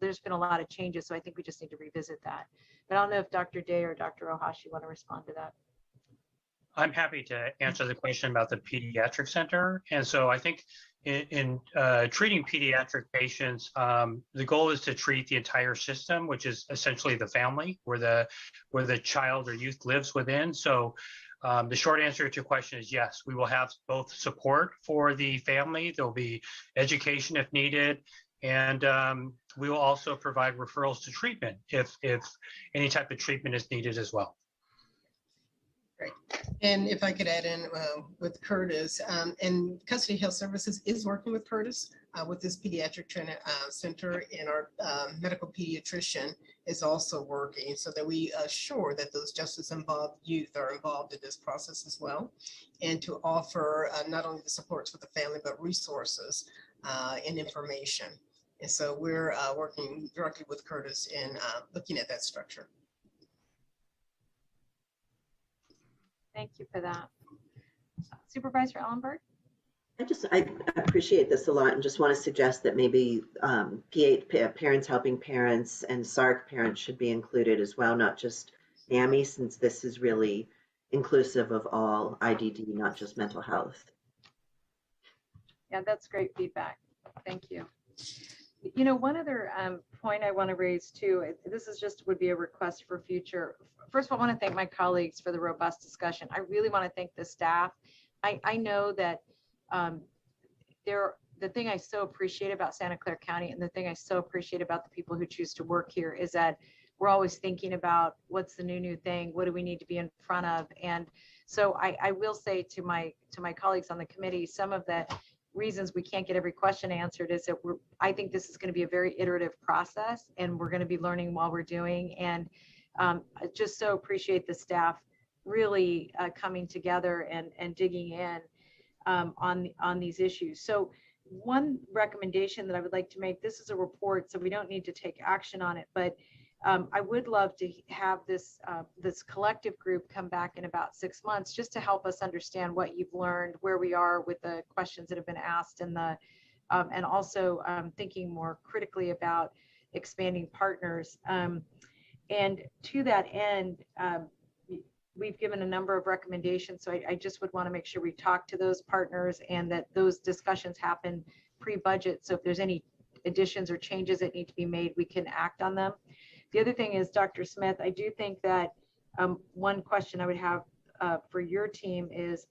There's been a lot of changes, so I think we just need to revisit that. But I don't know if Dr. Day or Dr. Ohashi want to respond to that. I'm happy to answer the question about the pediatric center. And so I think in treating pediatric patients, the goal is to treat the entire system, which is essentially the family where the child or youth lives within. So the short answer to your question is yes, we will have both support for the family. There'll be education if needed. And we will also provide referrals to treatment if any type of treatment is needed as well. Great. And if I could add in with Curtis, and Custody Health Services is working with Curtis with this pediatric center, and our medical pediatrician is also working so that we assure that those justice involved youth are involved in this process as well, and to offer not only the supports for the family, but resources and information. And so we're working directly with Curtis in looking at that structure. Thank you for that. Supervisor Ellenberg? I appreciate this a lot and just want to suggest that maybe Parents Helping Parents and SARC parents should be included as well, not just NAMI, since this is really inclusive of all IDD, not just mental health. Yeah, that's great feedback. Thank you. You know, one other point I want to raise too, this is just would be a request for future. First of all, I want to thank my colleagues for the robust discussion. I really want to thank the staff. I know that the thing I so appreciate about Santa Clara County, and the thing I so appreciate about the people who choose to work here, is that we're always thinking about what's the new thing, what do we need to be in front of. And so I will say to my colleagues on the committee, some of the reasons we can't get every question answered is that I think this is going to be a very iterative process, and we're going to be learning while we're doing. And I just so appreciate the staff really coming together and digging in on these issues. So one recommendation that I would like to make, this is a report, so we don't need to take action on it, but I would love to have this collective group come back in about 6 months just to help us understand what you've learned, where we are with the questions that have been asked, and also thinking more critically about expanding partners. And to that end, we've given a number of recommendations, so I just would want to make sure we talk to those partners and that those discussions happen pre-budget. So if there's any additions or changes that need to be made, we can act on them. The other thing is, Dr. Smith, I do think that one question I would have for your team is,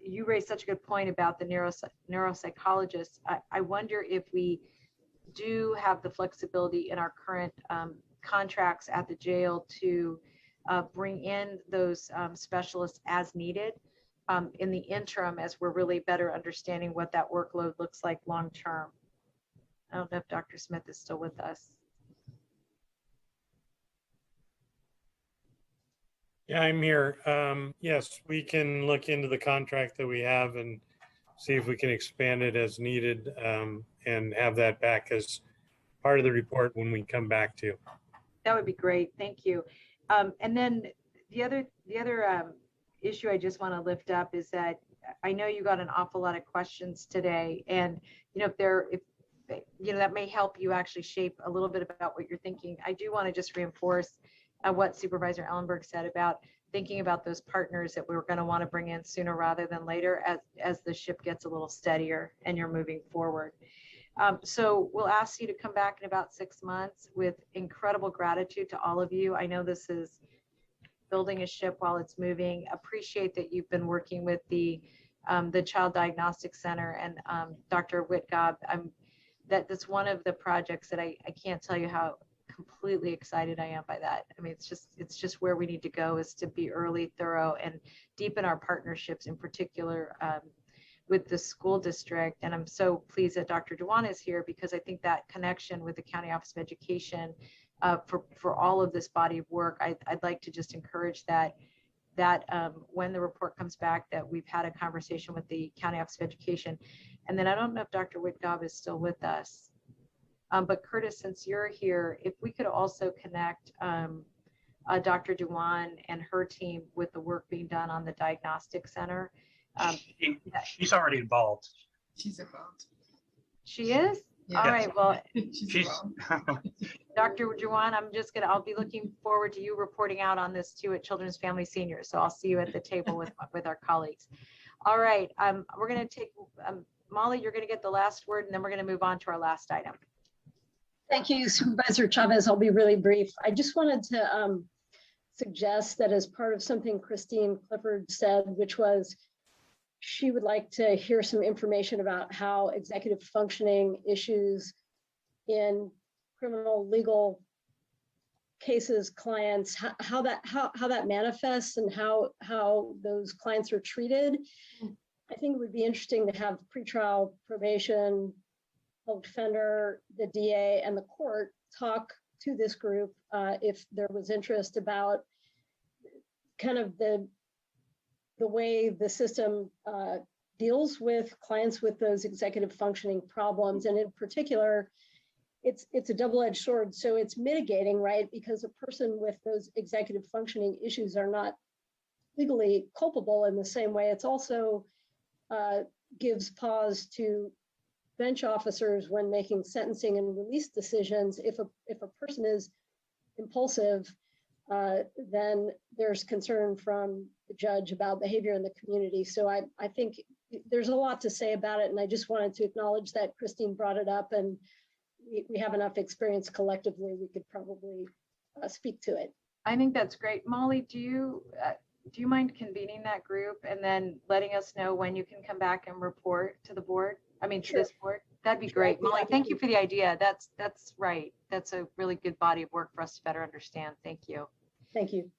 you raised such a good point about the neuropsychologists. I wonder if we do have the flexibility in our current contracts at the jail to bring in those specialists as needed in the interim, as we're really better understanding what that workload looks like long term. I don't know if Dr. Smith is still with us. Yeah, I'm here. Yes, we can look into the contract that we have and see if we can expand it as needed, and have that back as part of the report when we come back to you. That would be great. Thank you. And then the other issue I just want to lift up is that I know you got an awful lot of questions today, and if that may help you actually shape a little bit about what you're thinking. I do want to just reinforce what Supervisor Ellenberg said about thinking about those partners that we were going to want to bring in sooner rather than later as the ship gets a little steadier and you're moving forward. So we'll ask you to come back in about 6 months. With incredible gratitude to all of you. I know this is building a ship while it's moving. Appreciate that you've been working with the Child Diagnostic Center and Dr. Whitgob. That's one of the projects that I can't tell you how completely excited I am by that. I mean, it's just where we need to go, is to be early, thorough, and deepen our partnerships, in particular with the school district. And I'm so pleased that Dr. Dewan is here, because I think that connection with the County Office of Education for all of this body of work, I'd like to just encourage that when the report comes back, that we've had a conversation with the County Office of Education. And then I don't know if Dr. Whitgob is still with us. But Curtis, since you're here, if we could also connect Dr. Dewan and her team with the work being done on the diagnostic center. She's already involved. She's about. She is? Yeah. All right, well, She's, Dr. Juwan, I'll be looking forward to you reporting out on this too at Children's Family Seniors. So I'll see you at the table with our colleagues. All right, we're gonna take, Molly, you're gonna get the last word and then we're gonna move on to our last item. Thank you, Supervisor Chavez. I'll be really brief. I just wanted to suggest that as part of something Christine Clifford said, which was she would like to hear some information about how executive functioning issues in criminal legal cases, clients, how that manifests and how those clients are treated. I think it would be interesting to have pretrial probation, public defender, the DA, and the court talk to this group if there was interest about kind of the way the system deals with clients with those executive functioning problems. And in particular, it's a double-edged sword. So it's mitigating, right? Because a person with those executive functioning issues are not legally culpable in the same way. It's also gives pause to bench officers when making sentencing and release decisions. If a person is impulsive, then there's concern from the judge about behavior in the community. So I think there's a lot to say about it. And I just wanted to acknowledge that Christine brought it up, and we have enough experience collectively, we could probably speak to it. I think that's great. Molly, do you mind convening that group and then letting us know when you can come back and report to the board? I mean, to this board? That'd be great. Molly, thank you for the idea. That's right. That's a really good body of work for us to better understand. Thank you. Thank you.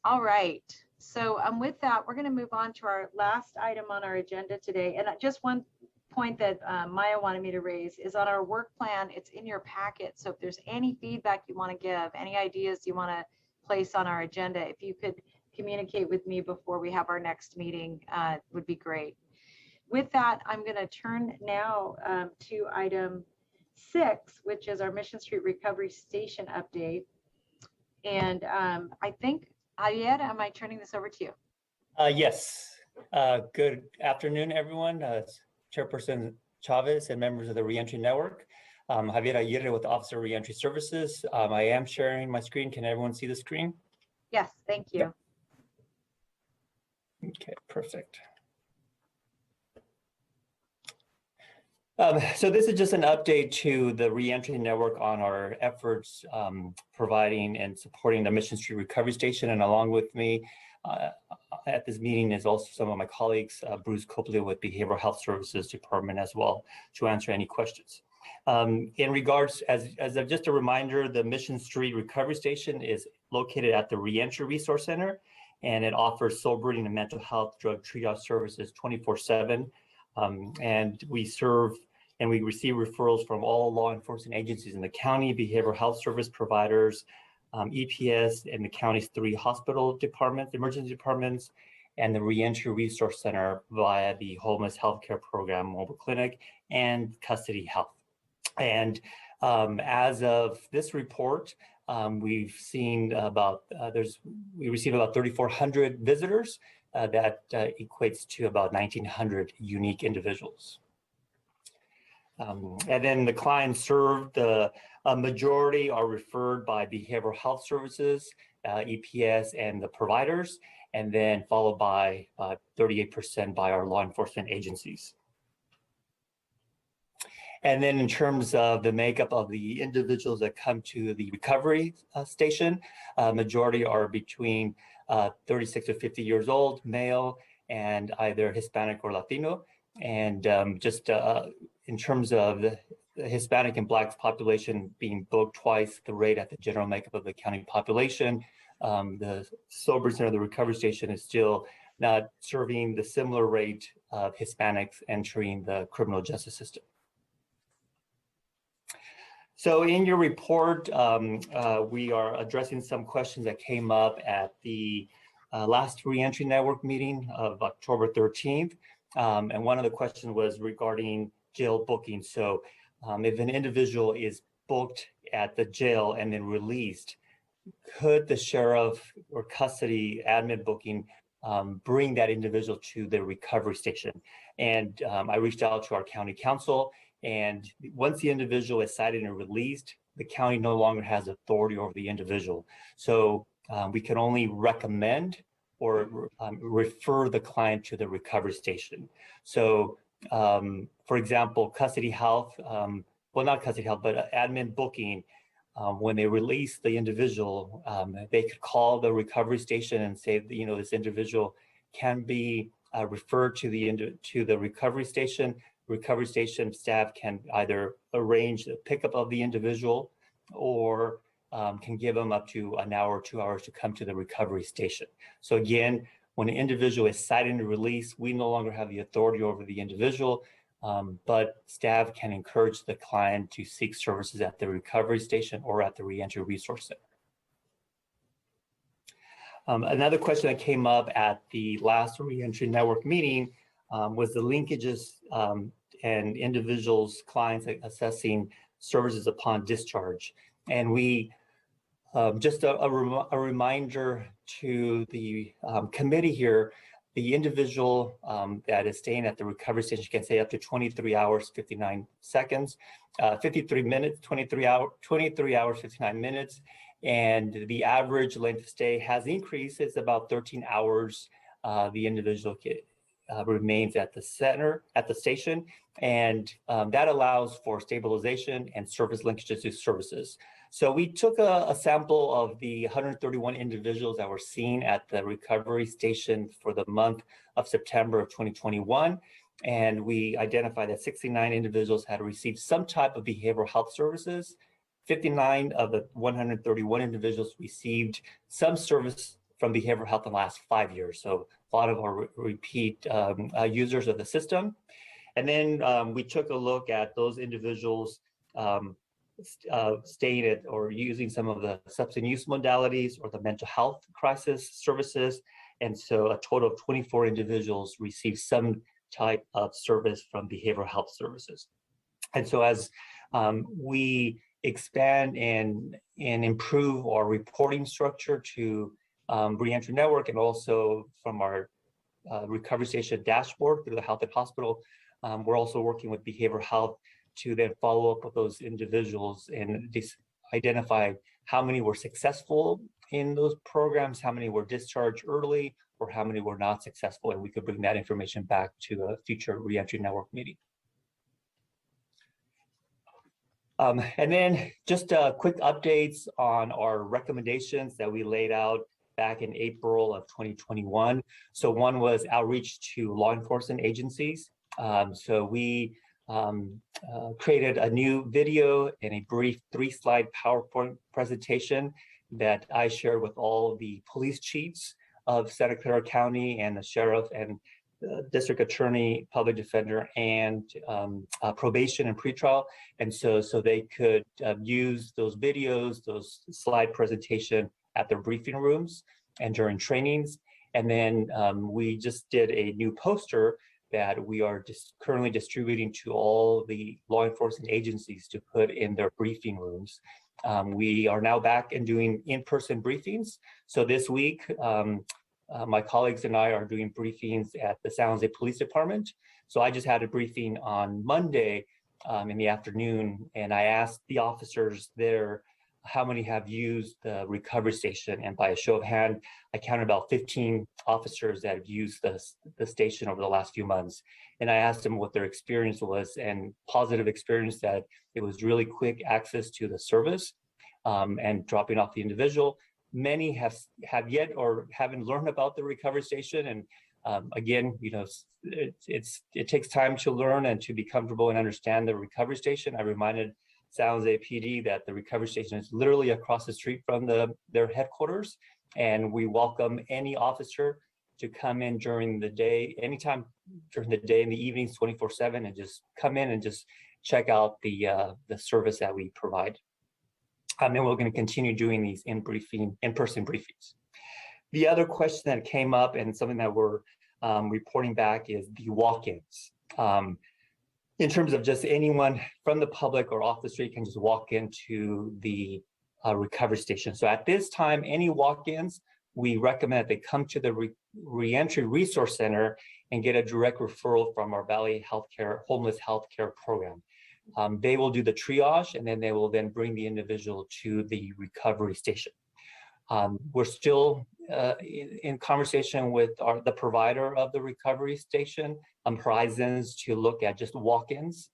All right. So with that, we're going to move on to our last item on our agenda today. And just one point that Maya wanted me to raise is on our work plan. It's in your packet. So if there's any feedback you want to give, any ideas you want to place on our agenda, if you could communicate with me before we have our next meeting, would be great. With that, I'm going to turn now to item 6, which is our Mission Street Recovery Station update. And I think, Javier, am I turning this over to you? Yes. Good afternoon, everyone. Chairperson Chavez and members of the Reentry Network. Javier Aguirre with Office of Reentry Services. I am sharing my screen. Can everyone see the screen? Yes, thank you. Yep. Okay, perfect. So this is just an update to the Reentry Network on our efforts providing and supporting the Mission Street Recovery Station. And along with me at this meeting is also some of my colleagues, Bruce Copley with Behavioral Health Services Department as well, to answer any questions. In regards, as just a reminder, the Mission Street Recovery Station is located at the Reentry Resource Center, and it offers sobering and mental health drug triage services 24/7. And we serve and we receive referrals from all law enforcement agencies in the county, behavioral health service providers, EPS, and the county's 3 hospital departments, emergency departments, and the Reentry Resource Center via the Homeless Healthcare Program mobile clinic and custody health. And as of this report, we've seen about we receive about 3,400 visitors. That equates to about 1,900 unique individuals. And then the clients served, a majority are referred by behavioral health services, EPS, and the providers, and then followed by 38% by our law enforcement agencies. And then in terms of the makeup of the individuals that come to the recovery station, majority are between 36 to 50 years old, male, and either Hispanic or Latino. And just in terms of the Hispanic and Black population being booked twice the rate at the general makeup of the county population, the sober center of the recovery station is still not serving the similar rate of Hispanics entering the criminal justice system. So in your report, we are addressing some questions that came up at the last Reentry Network meeting of October 13th. And one of the questions was regarding jail booking. So if an individual is booked at the jail and then released, could the sheriff or custody admin booking bring that individual to the recovery station. And I reached out to our county council, and once the individual is cited and released, the county no longer has authority over the individual. So we can only recommend or refer the client to the recovery station. So for example, custody health, well, not custody health, but admin booking, when they release the individual, they could call the recovery station and say, you know, this individual can be referred to the recovery station. Recovery station staff can either arrange the pickup of the individual or can give them up to an hour or 2 hours to come to the recovery station. So again, when an individual is cited and released, we no longer have the authority over the individual, but staff can encourage the client to seek services at the recovery station or at the Reentry Resource Center. Another question that came up at the last Reentry Network meeting was the linkages and individuals, clients assessing services upon discharge. And we, just a reminder to the committee here, the individual that is staying at the recovery station can stay up to 23 hours, 59 seconds, 53 minutes, 23 hours, 59 minutes. And the average length of stay has increased. It's about 13 hours. The individual remains at the station, and that allows for stabilization and service linkages to services. So we took a sample of the 131 individuals that were seen at the recovery station for the month of September of 2021. And we identified that 69 individuals had received some type of behavioral health services. 59 of the 131 individuals received some service from behavioral health in the last 5 years. So a lot of our repeat users of the system. And then we took a look at those individuals staying at or using some of the substance use modalities or the mental health crisis services. And so a total of 24 individuals received some type of service from behavioral health services. And so as we expand and improve our reporting structure to Reentry Network and also from our recovery station dashboard through the Health at Hospital, we're also working with behavioral health to then follow up with those individuals and identify how many were successful in those programs, how many were discharged early, or how many were not successful, and we could bring that information back to a future Reentry Network meeting. And then just quick updates on our recommendations that we laid out back in April of 2021. So one was outreach to law enforcement agencies. So we created a new video and a brief 3-slide PowerPoint presentation that I shared with all the police chiefs of Santa Clara County and the sheriff and district attorney, public defender, and probation and pretrial. And so they could use those videos, those slide presentation at their briefing rooms and during trainings. And then we just did a new poster that we are currently distributing to all the law enforcement agencies to put in their briefing rooms. We are now back and doing in-person briefings. So this week, my colleagues and I are doing briefings at the San Jose Police Department. So I just had a briefing on Monday in the afternoon, and I asked the officers there how many have used the recovery station. And by a show of hand, I counted about 15 officers that have used the station over the last few months. And I asked them what their experience was, and positive experience that it was really quick access to the service and dropping off the individual. Many have yet or haven't learned about the recovery station. And again, you know, it takes time to learn and to be comfortable and understand the recovery station. I reminded San Jose PD that the recovery station is literally across the street from their headquarters. And we welcome any officer to come in during the day, anytime during the day, in the evenings, 24/7, and just come in and just check out the service that we provide. And we're going to continue doing these in-person briefings. The other question that came up and something that we're reporting back is the walk-ins. In terms of just anyone from the public or off the street can just walk into the recovery station. So at this time, any walk-ins we recommend that they come to the Reentry Resource Center and get a direct referral from our Valley Healthcare Homeless Healthcare Program. They will do the triage, and then they will then bring the individual to the recovery station. We're still in conversation with the provider of the recovery station, Horizons, to look at just walk-ins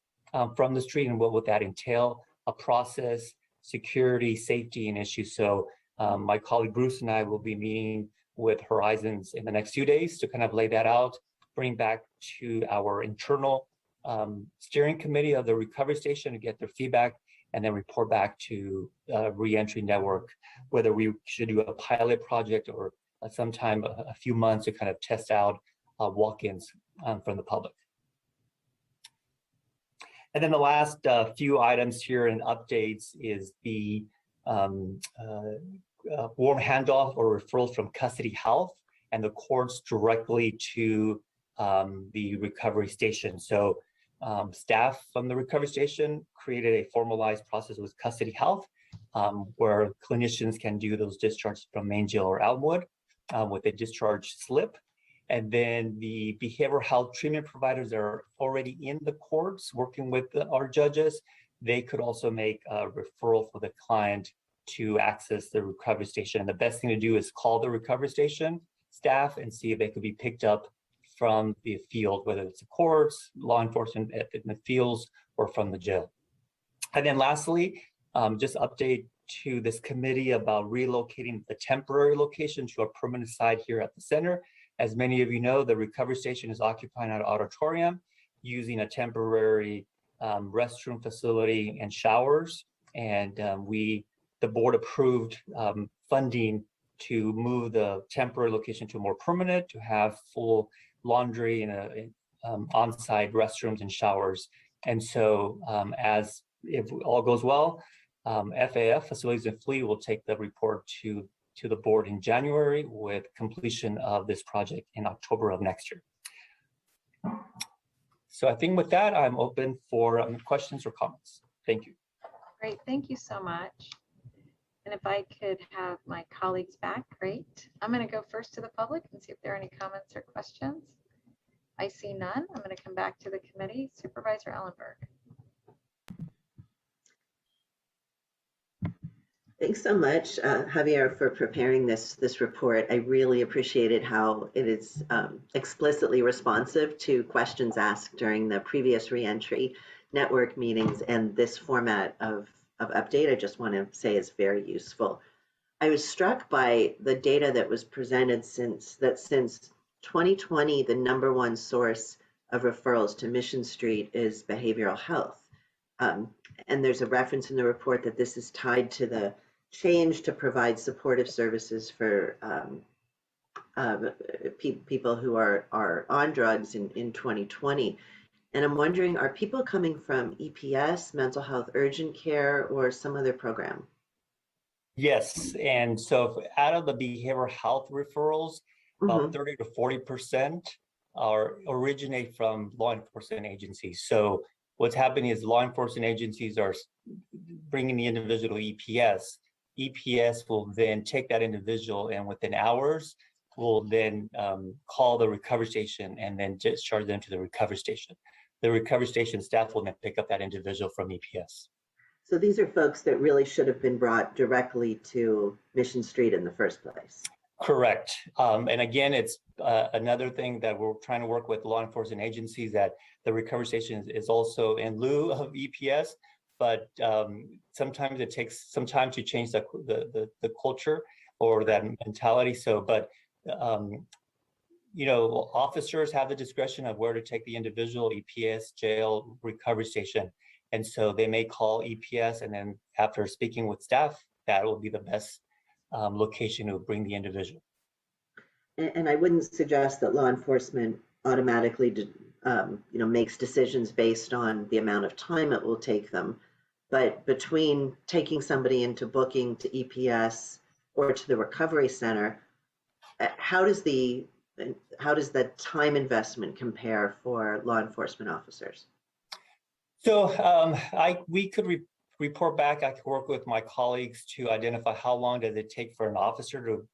from the street and what would that entail, a process, security, safety, and issues. So my colleague Bruce and I will be meeting with Horizons in the next few days to kind of lay that out, bring back to our internal steering committee of the recovery station to get their feedback, and then report back to Reentry Network, whether we should do a pilot project or sometime a few months to kind of test out walk-ins from the public. And then the last few items here and updates is the warm handoff or referrals from custody health and the courts directly to the recovery station. So staff from the recovery station created a formalized process with custody health where clinicians can do those discharges from main jail or Elmwood with a discharge slip. And then the behavioral health treatment providers that are already in the courts working with our judges, they could also make a referral for the client to access the recovery station. And the best thing to do is call the recovery station staff and see if they could be picked up from the field, whether it's the courts, law enforcement in the fields, or from the jail. And then lastly, just update to this committee about relocating the temporary location to a permanent site here at the center. As many of you know, the recovery station is occupying an auditorium using a temporary restroom facility and showers. And the board approved funding to move the temporary location to a more permanent, to have full laundry and on-site restrooms and showers. And so as if all goes well, FAF, Facilities and Fleet, will take the report to the board in January with completion of this project in October of next year. So I think with that, I'm open for questions or comments. Thank you. Great, thank you so much. And if I could have my colleagues back, great. I'm going to go first to the public and see if there are any comments or questions. I see none. I'm going to come back to the committee. Supervisor Ellenberg. Thanks so much, Javier, for preparing this report. I really appreciated how it is explicitly responsive to questions asked during the previous reentry network meetings, and this format of update, I just want to say, is very useful. I was struck by the data that was presented since 2020, the #1 source of referrals to Mission Street is behavioral health. And there's a reference in the report that this is tied to the change to provide supportive services for people who are on drugs in 2020. And I'm wondering, are people coming from EPS, mental health urgent care, or some other program? Yes, and so out of the behavioral health referrals, about 30 to 40% originate from law enforcement agencies. So what's happening is law enforcement agencies are bringing the individual to EPS. EPS will then take that individual and within hours will then call the recovery station and then discharge them to the recovery station. The recovery station staff will then pick up that individual from EPS. So these are folks that really should have been brought directly to Mission Street in the first place. Correct. And again, it's another thing that we're trying to work with law enforcement agencies, that the recovery station is also in lieu of EPS, but sometimes it takes some time to change the culture or that mentality. So, but you know, officers have the discretion of where to take the individual, EPS, jail, recovery station. And so they may call EPS, and then after speaking with staff, that will be the best location to bring the individual. And I wouldn't suggest that law enforcement automatically makes decisions based on the amount of time it will take them. But between taking somebody into booking to EPS or to the recovery center, how does the time investment compare for law enforcement officers? So we could report back. I could work with my colleagues to identify how long does it take for an officer to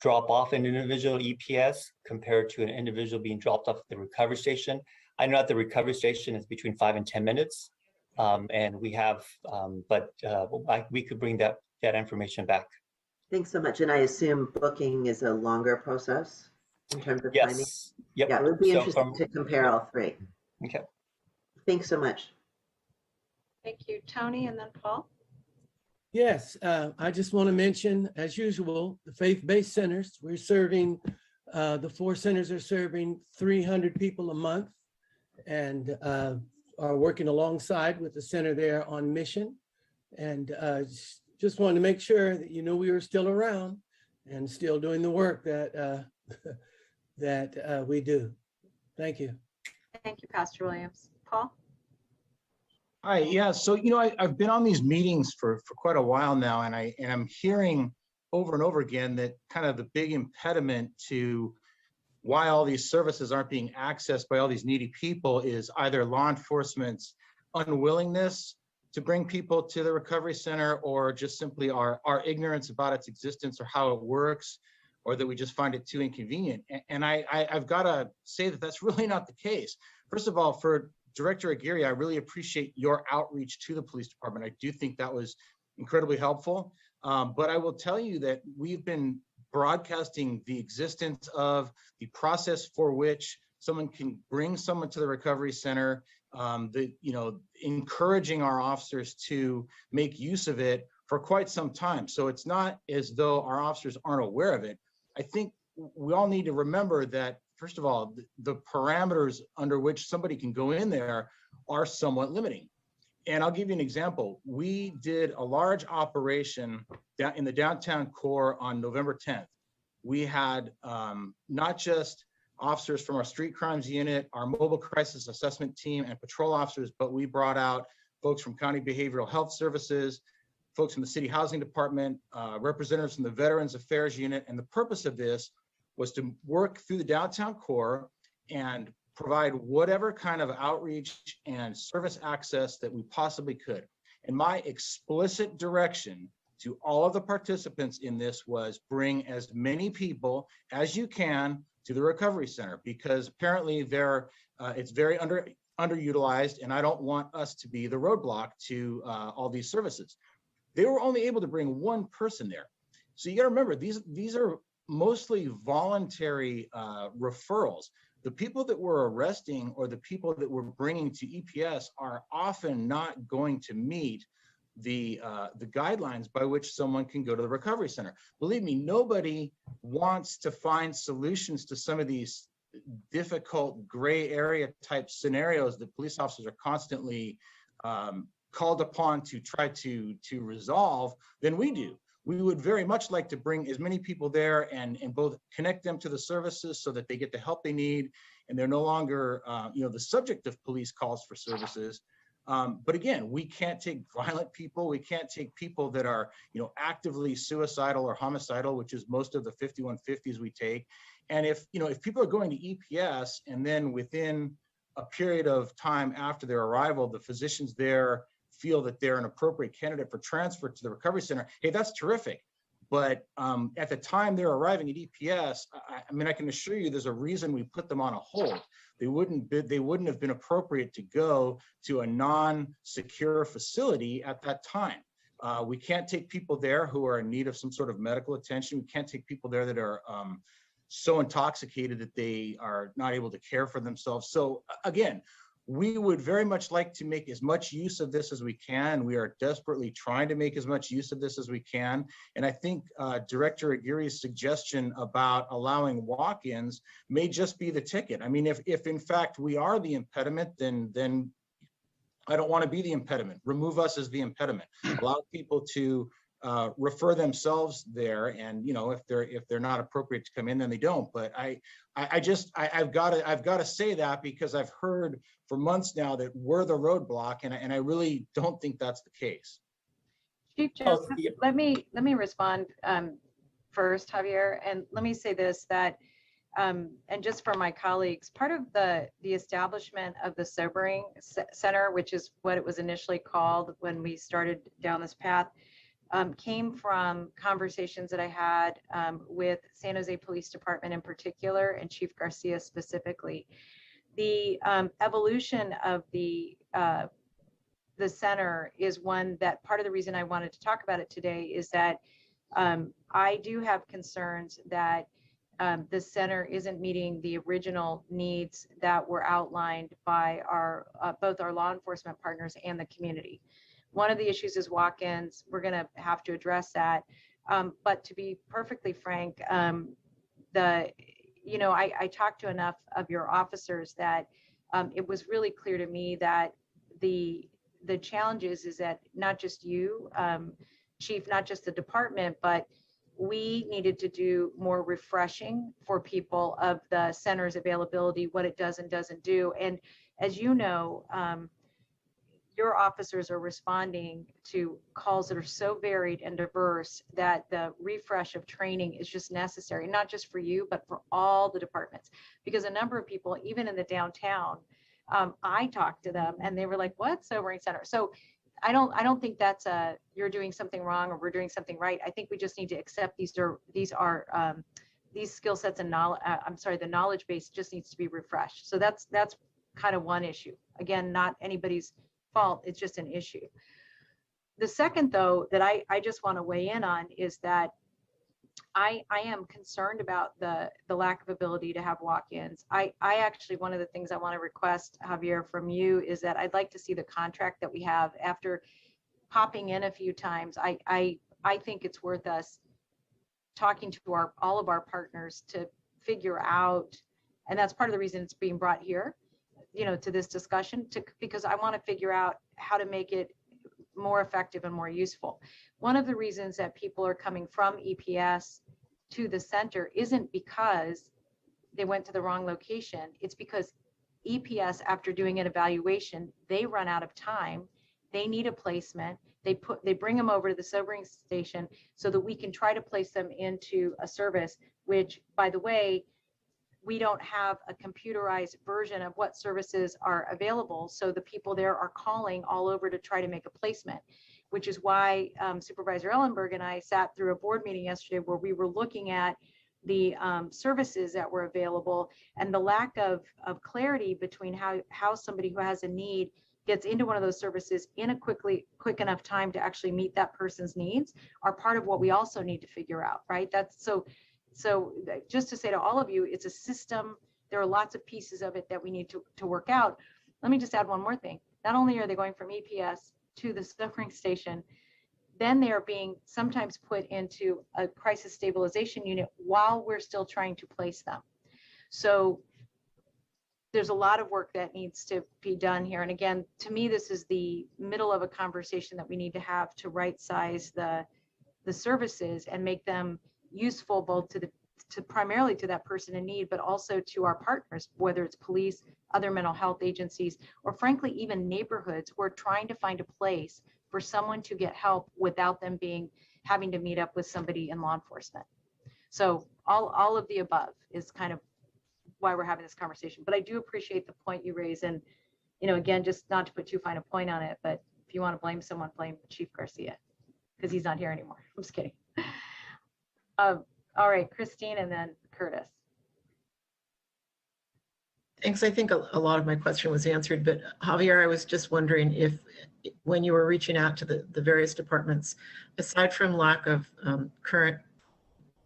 drop off an individual EPS compared to an individual being dropped off at the recovery station. I know at the recovery station it's between 5 and 10 minutes. And we have, we could bring that information back. Thanks so much. And I assume booking is a longer process in terms of timing? Yep. Yeah, it would be interesting to compare all three. Okay. Thanks so much. Thank you, Tony, and then Paul. Yes, I just want to mention, as usual, the faith-based centers. We're serving, the 4 centers are serving 300 people a month and are working alongside with the center there on mission. And just wanted to make sure that we were still around and still doing the work that that we do. Thank you. Thank you, Pastor Williams. Paul? Hi, yeah, so I've been on these meetings for quite a while now, and I'm hearing over and over again that kind of the big impediment to why all these services aren't being accessed by all these needy people is either law enforcement's unwillingness to bring people to the recovery center, or just simply our ignorance about its existence or how it works, or that we just find it too inconvenient. And I've got to say that that's really not the case. First of all, for Director Aguirre, I really appreciate your outreach to the police department. I do think that was incredibly helpful. But I will tell you that we've been broadcasting the existence of the process for which someone can bring someone to the recovery center, encouraging our officers to make use of it for quite some time. So it's not as though our officers aren't aware of it. I think we all need to remember that, first of all, the parameters under which somebody can go in there are somewhat limiting. And I'll give you an example. We did a large operation down in the downtown core on November 10th. We had not just officers from our street crimes unit, our mobile crisis assessment team, and patrol officers, but we brought out folks from County Behavioral Health Services, folks from the City Housing Department, representatives from the Veterans Affairs Unit. And the purpose of this was to work through the downtown core and provide whatever kind of outreach and service access that we possibly could. And my explicit direction to all of the participants in this was bring as many people as you can to the recovery center, because apparently it's very underutilized, and I don't want us to be the roadblock to all these services. They were only able to bring one person there. So you got to remember, these are mostly voluntary referrals. The people that we're arresting or the people that we're bringing to EPS are often not going to meet the guidelines by which someone can go to the recovery center. Believe me, nobody wants to find solutions to some of these difficult gray area type scenarios that police officers are constantly called upon to try to resolve than we do. We would very much like to bring as many people there and both connect them to the services so that they get the help they need and they're no longer the subject of police calls for services. But again, we can't take violent people. We can't take people that are actively suicidal or homicidal, which is most of the 5150s we take. And if people are going to EPS and then within a period of time after their arrival, the physicians there feel that they're an appropriate candidate for transfer to the recovery center, hey, that's terrific. But at the time they're arriving at EPS, I can assure you there's a reason we put them on a hold. They wouldn't have been appropriate to go to a non-secure facility at that time. We can't take people there who are in need of some sort of medical attention. We can't take people there that are so intoxicated that they are not able to care for themselves. So again, we would very much like to make as much use of this as we can. We are desperately trying to make as much use of this as we can. And I think Director Aguirre's suggestion about allowing walk-ins may just be the ticket. I mean, if in fact we are the impediment, then I don't want to be the impediment. Remove us as the impediment. Allow people to refer themselves there, and if they're not appropriate to come in, then they don't. But I've got to say that because I've heard for months now that we're the roadblock, and I really don't think that's the case. Chief Justice, let me respond first, Javier, and let me say this, that and just for my colleagues, part of the establishment of the sobering center, which is what it was initially called when we started down this path, came from conversations that I had with San Jose Police Department in particular and Chief Garcia specifically. The evolution of the center is one that part of the reason I wanted to talk about it today is that I do have concerns that the center isn't meeting the original needs that were outlined by our both our law enforcement partners and the community. One of the issues is walk-ins. We're going to have to address that. But to be perfectly frank, I talked to enough of your officers that it was really clear to me that the challenge is that not just you, Chief, not just the department, but we needed to do more refreshing for people of the center's availability, what it does and doesn't do. And as you know, your officers are responding to calls that are so varied and diverse that the refresh of training is just necessary, not just for you, but for all the departments. Because a number of people, even in the downtown, I talked to them and they were like, what? Sobering center. So I don't think that's you're doing something wrong or we're doing something right. I think we just need to accept these skill sets and knowledge. The knowledge base just needs to be refreshed. So that's kind of one issue. Again, not anybody's fault. It's just an issue. The second, though, that I just want to weigh in on is that I am concerned about the lack of ability to have walk-ins. I actually, one of the things I want to request, Javier, from you is that I'd like to see the contract that we have. After popping in a few times, I think it's worth us talking to all of our partners to figure out, and that's part of the reason it's being brought here, to this discussion, because I want to figure out how to make it more effective and more useful. One of the reasons that people are coming from EPS to the center isn't because they went to the wrong location. It's because EPS, after doing an evaluation, they run out of time. They need a placement. They bring them over to the sobering station so that we can try to place them into a service, which, by the way, we don't have a computerized version of what services are available. So the people there are calling all over to try to make a placement, which is why Supervisor Ellenberg and I sat through a board meeting yesterday where we were looking at the services that were available and the lack of clarity between how somebody who has a need gets into one of those services in a quick enough time to actually meet that person's needs are part of what we also need to figure out, right? So just to say to all of you, it's a system. There are lots of pieces of it that we need to work out. Let me just add one more thing. Not only are they going from EPS to the sobering station, then they are being sometimes put into a crisis stabilization unit while we're still trying to place them. So there's a lot of work that needs to be done here. And again, to me, this is the middle of a conversation that we need to have to right size the services and make them useful both to primarily to that person in need, but also to our partners, whether it's police, other mental health agencies, or frankly, even neighborhoods who are trying to find a place for someone to get help without them having to meet up with somebody in law enforcement. So all of the above is kind of why we're having this conversation. But I do appreciate the point you raise. And, again, just not to put too fine a point on it, but if you want to blame someone, blame Chief Garcia, because he's not here anymore. I'm just kidding. All right, Christine, and then Curtis. Thanks. I think a lot of my question was answered, but Javier, I was just wondering if when you were reaching out to the various departments, aside from lack of current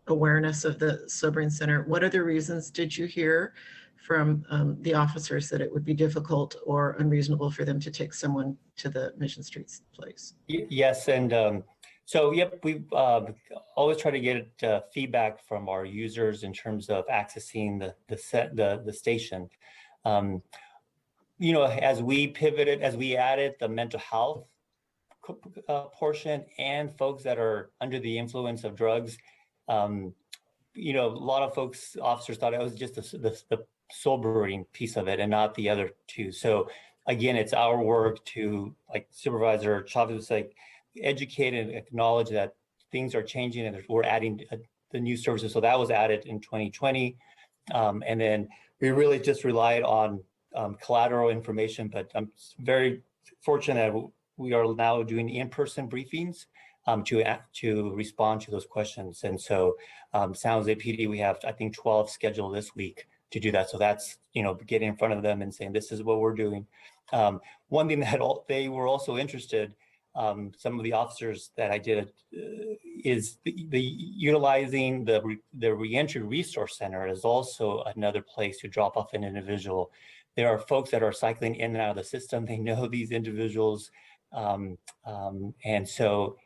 awareness of the sobering center, what other reasons did you hear from the officers that it would be difficult or unreasonable for them to take someone to the Mission Street place? Yes, and so, yep, we always try to get feedback from our users in terms of accessing the station. As we pivoted, as we added the mental health portion and folks that are under the influence of drugs, a lot of officers thought it was just the sobering piece of it and not the other two. So again, it's our work to, like Supervisor Chavez was like, educate and acknowledge that things are changing and we're adding the new services. So that was added in 2020. And then we really just relied on collateral information, but I'm very fortunate that we are now doing in-person briefings to respond to those questions. And so San Jose PD, we have, I think, 12 scheduled this week to do that. So that's, getting in front of them and saying, this is what we're doing. One thing that they were also interested, some of the officers that I did, is the utilizing the reentry resource center is also another place to drop off an individual. There are folks that are cycling in and out of the system. They know these individuals. And so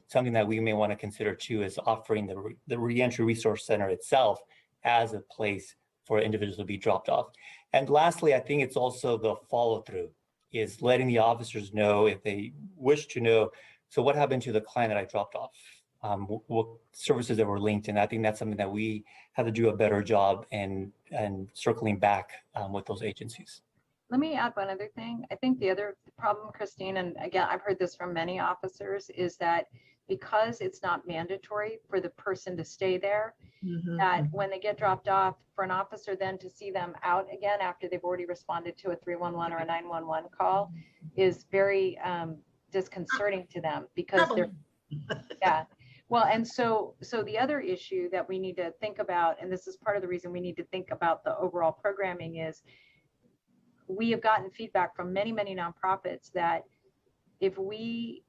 something that we may want to consider too is offering the reentry resource center itself as a place for individuals to be dropped off. And lastly, I think it's also the follow through, is letting the officers know if they wish to know, so what happened to the client that I dropped off? What services that were linked? And I think that's something that we have to do a better job and circling back with those agencies. Let me add one other thing. I think the other problem, Christine, and again, I've heard this from many officers, is that because it's not mandatory for the person to stay there, that when they get dropped off, for an officer then to see them out again after they've already responded to a 311 or a 911 call is very disconcerting to them, because they're, yeah. Well, and so the other issue that we need to think about, and this is part of the reason we need to think about the overall programming, is we have gotten feedback from many, many nonprofits that if we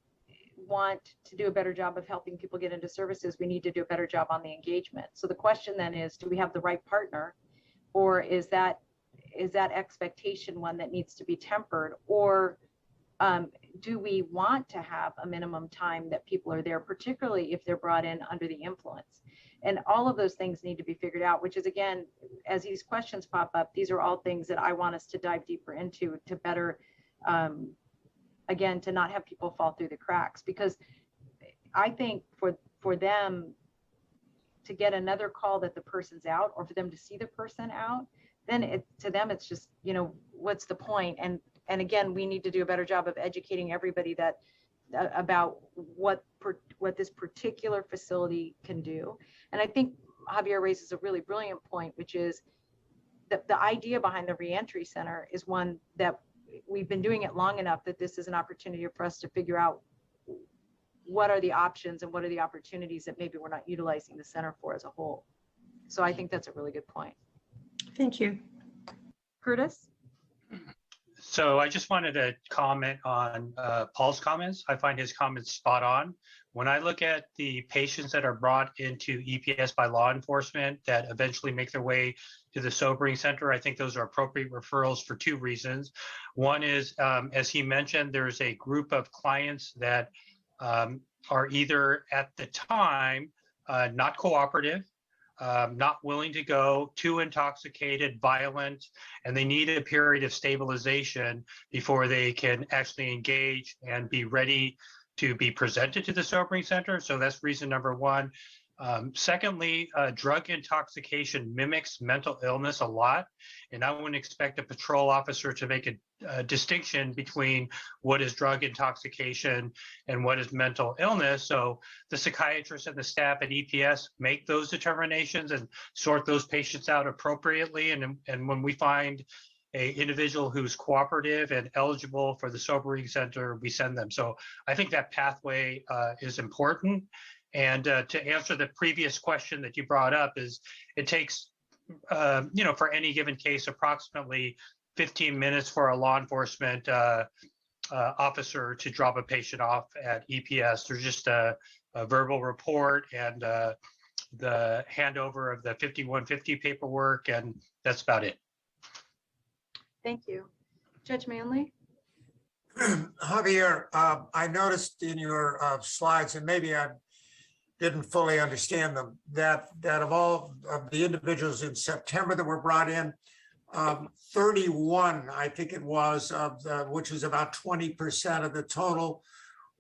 want to do a better job of helping people get into services, we need to do a better job on the engagement. So the question then is, do we have the right partner, or is that expectation one that needs to be tempered, or do we want to have a minimum time that people are there, particularly if they're brought in under the influence? And all of those things need to be figured out, which is, again, as these questions pop up, these are all things that I want us to dive deeper into to better, again, to not have people fall through the cracks. Because I think for them to get another call that the person's out, or for them to see the person out, then to them, it's just, what's the point? And again, we need to do a better job of educating everybody that about what this particular facility can do. And I think Javier raises a really brilliant point, which is that the idea behind the reentry center is one that we've been doing it long enough that this is an opportunity for us to figure out what are the options and what are the opportunities that maybe we're not utilizing the center for as a whole. So I think that's a really good point. Thank you. Curtis? So I just wanted to comment on Paul's comments. I find his comments spot on. When I look at the patients that are brought into EPS by law enforcement that eventually make their way to the sobering center, I think those are appropriate referrals for two reasons. One is, as he mentioned, there's a group of clients that are either at the time not cooperative, not willing to go, too intoxicated, violent, and they need a period of stabilization before they can actually engage and be ready to be presented to the sobering center. So that's reason number one. Secondly, drug intoxication mimics mental illness a lot, and I wouldn't expect a patrol officer to make a distinction between what is drug intoxication and what is mental illness. So the psychiatrists and the staff at EPS make those determinations and sort those patients out appropriately. And when we find an individual who's cooperative and eligible for the sobering center, we send them. So I think that pathway is important. And to answer the previous question that you brought up, is it takes, for any given case, approximately 15 minutes for a law enforcement officer to drop a patient off at EPS. There's just a verbal report and the handover of the 5150 paperwork, and that's about it. Thank you. Judge Manley? Javier, I noticed in your slides, and maybe I didn't fully understand them, that of all of the individuals in September that were brought in, 31, I think it was, which was about 20% of the total,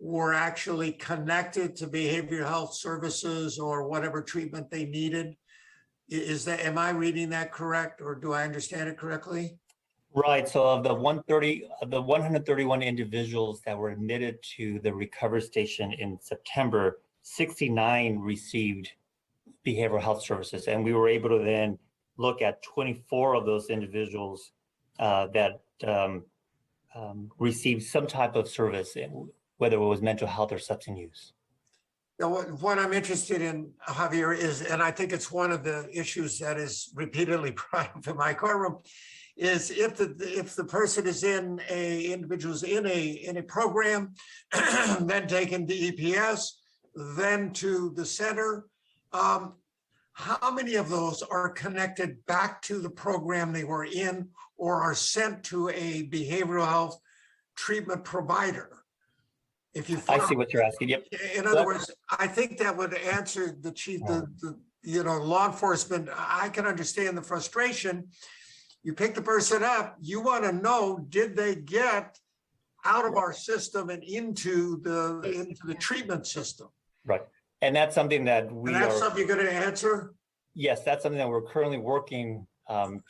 were actually connected to behavioral health services or whatever treatment they needed. Am I reading that correct, or do I understand it correctly? Right. So of the 131 individuals that were admitted to the recovery station in September, 69 received behavioral health services, and we were able to then look at 24 of those individuals that received some type of service, whether it was mental health or substance use. Now, what I'm interested in, Javier, is, and I think it's one of the issues that is repeatedly brought up in my courtroom, is if the person is individual's in a program, then taken to EPS, then to the center, how many of those are connected back to the program they were in or are sent to a behavioral health treatment provider? If you I see what you're asking. Yep. In other words, I think that would answer the chief, the law enforcement. I can understand the frustration. You pick the person up, you want to know, did they get out of our system and into the treatment system? Right. And that's something that something you're going to answer? Yes, that's something that we're currently working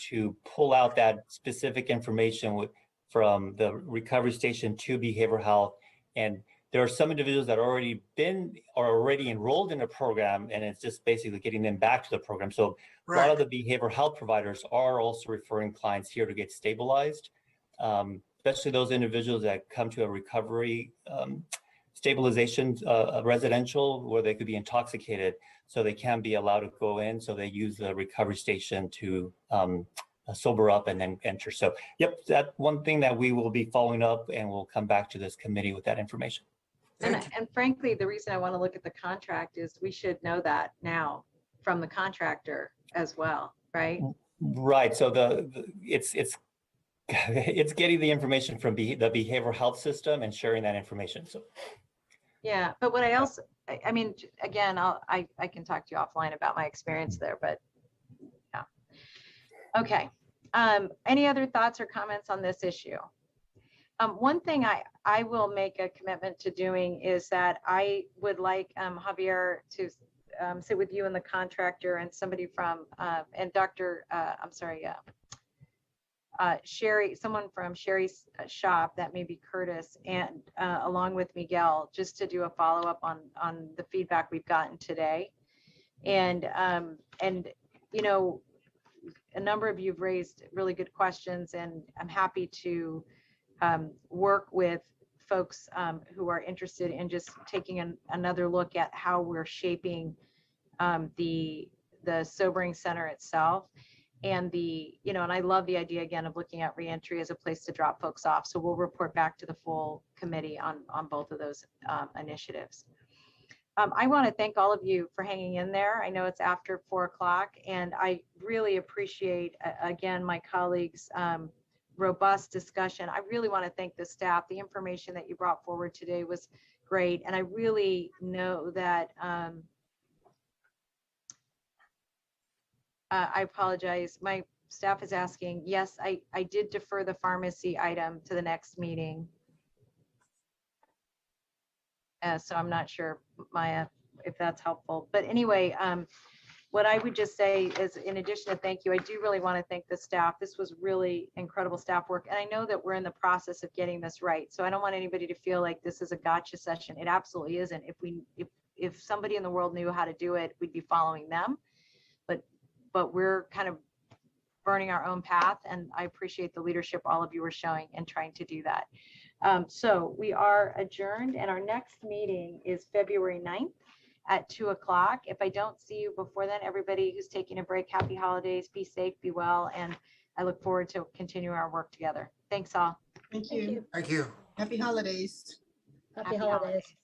to pull out that specific information from the recovery station to behavioral health. And there are some individuals that are already enrolled in a program, and it's just basically getting them back to the program. So a lot of the behavioral health providers are also referring clients here to get stabilized, especially those individuals that come to a recovery stabilization residential where they could be intoxicated, so they can be allowed to go in. So they use the recovery station to sober up and then enter. So, yep, that's one thing that we will be following up, and we'll come back to this committee with that information. And frankly, the reason I want to look at the contract is we should know that now from the contractor as well, right? Right. So it's getting the information from the behavioral health system and sharing that information. So. Yeah, but what I also, I mean, again, I can talk to you offline about my experience there, but yeah. Okay. Any other thoughts or comments on this issue? One thing I will make a commitment to doing is that I would like Javier to sit with you and the contractor and somebody from, and Dr. I'm sorry, Sherry, someone from Sherry's shop, that may be Curtis, and along with Miguel, just to do a follow-up on the feedback we've gotten today. And you know, a number of you've raised really good questions, and I'm happy to work with folks who are interested in just taking another look at how we're shaping the sobering center itself. And and I love the idea again of looking at reentry as a place to drop folks off. So we'll report back to the full committee on both of those initiatives. I want to thank all of you for hanging in there. I know it's after 4 o'clock, and I really appreciate, again, my colleagues' robust discussion. I really want to thank the staff. The information that you brought forward today was great. And I really know that I apologize. My staff is asking, yes, I did defer the pharmacy item to the next meeting. So I'm not sure, Maya, if that's helpful. But anyway, what I would just say is, in addition to thank you, I do really want to thank the staff. This was really incredible staff work. And I know that we're in the process of getting this right. So I don't want anybody to feel like this is a gotcha session. It absolutely isn't. If somebody in the world knew how to do it, we'd be following them. But we're kind of burning our own path. And I appreciate the leadership all of you are showing in trying to do that. So we are adjourned, and our next meeting is February 9th at 2 o'clock. If I don't see you before then, everybody who's taking a break, happy holidays, be safe, be well, and I look forward to continuing our work together. Thanks all. Thank you. Thank you. Happy holidays. Happy holidays.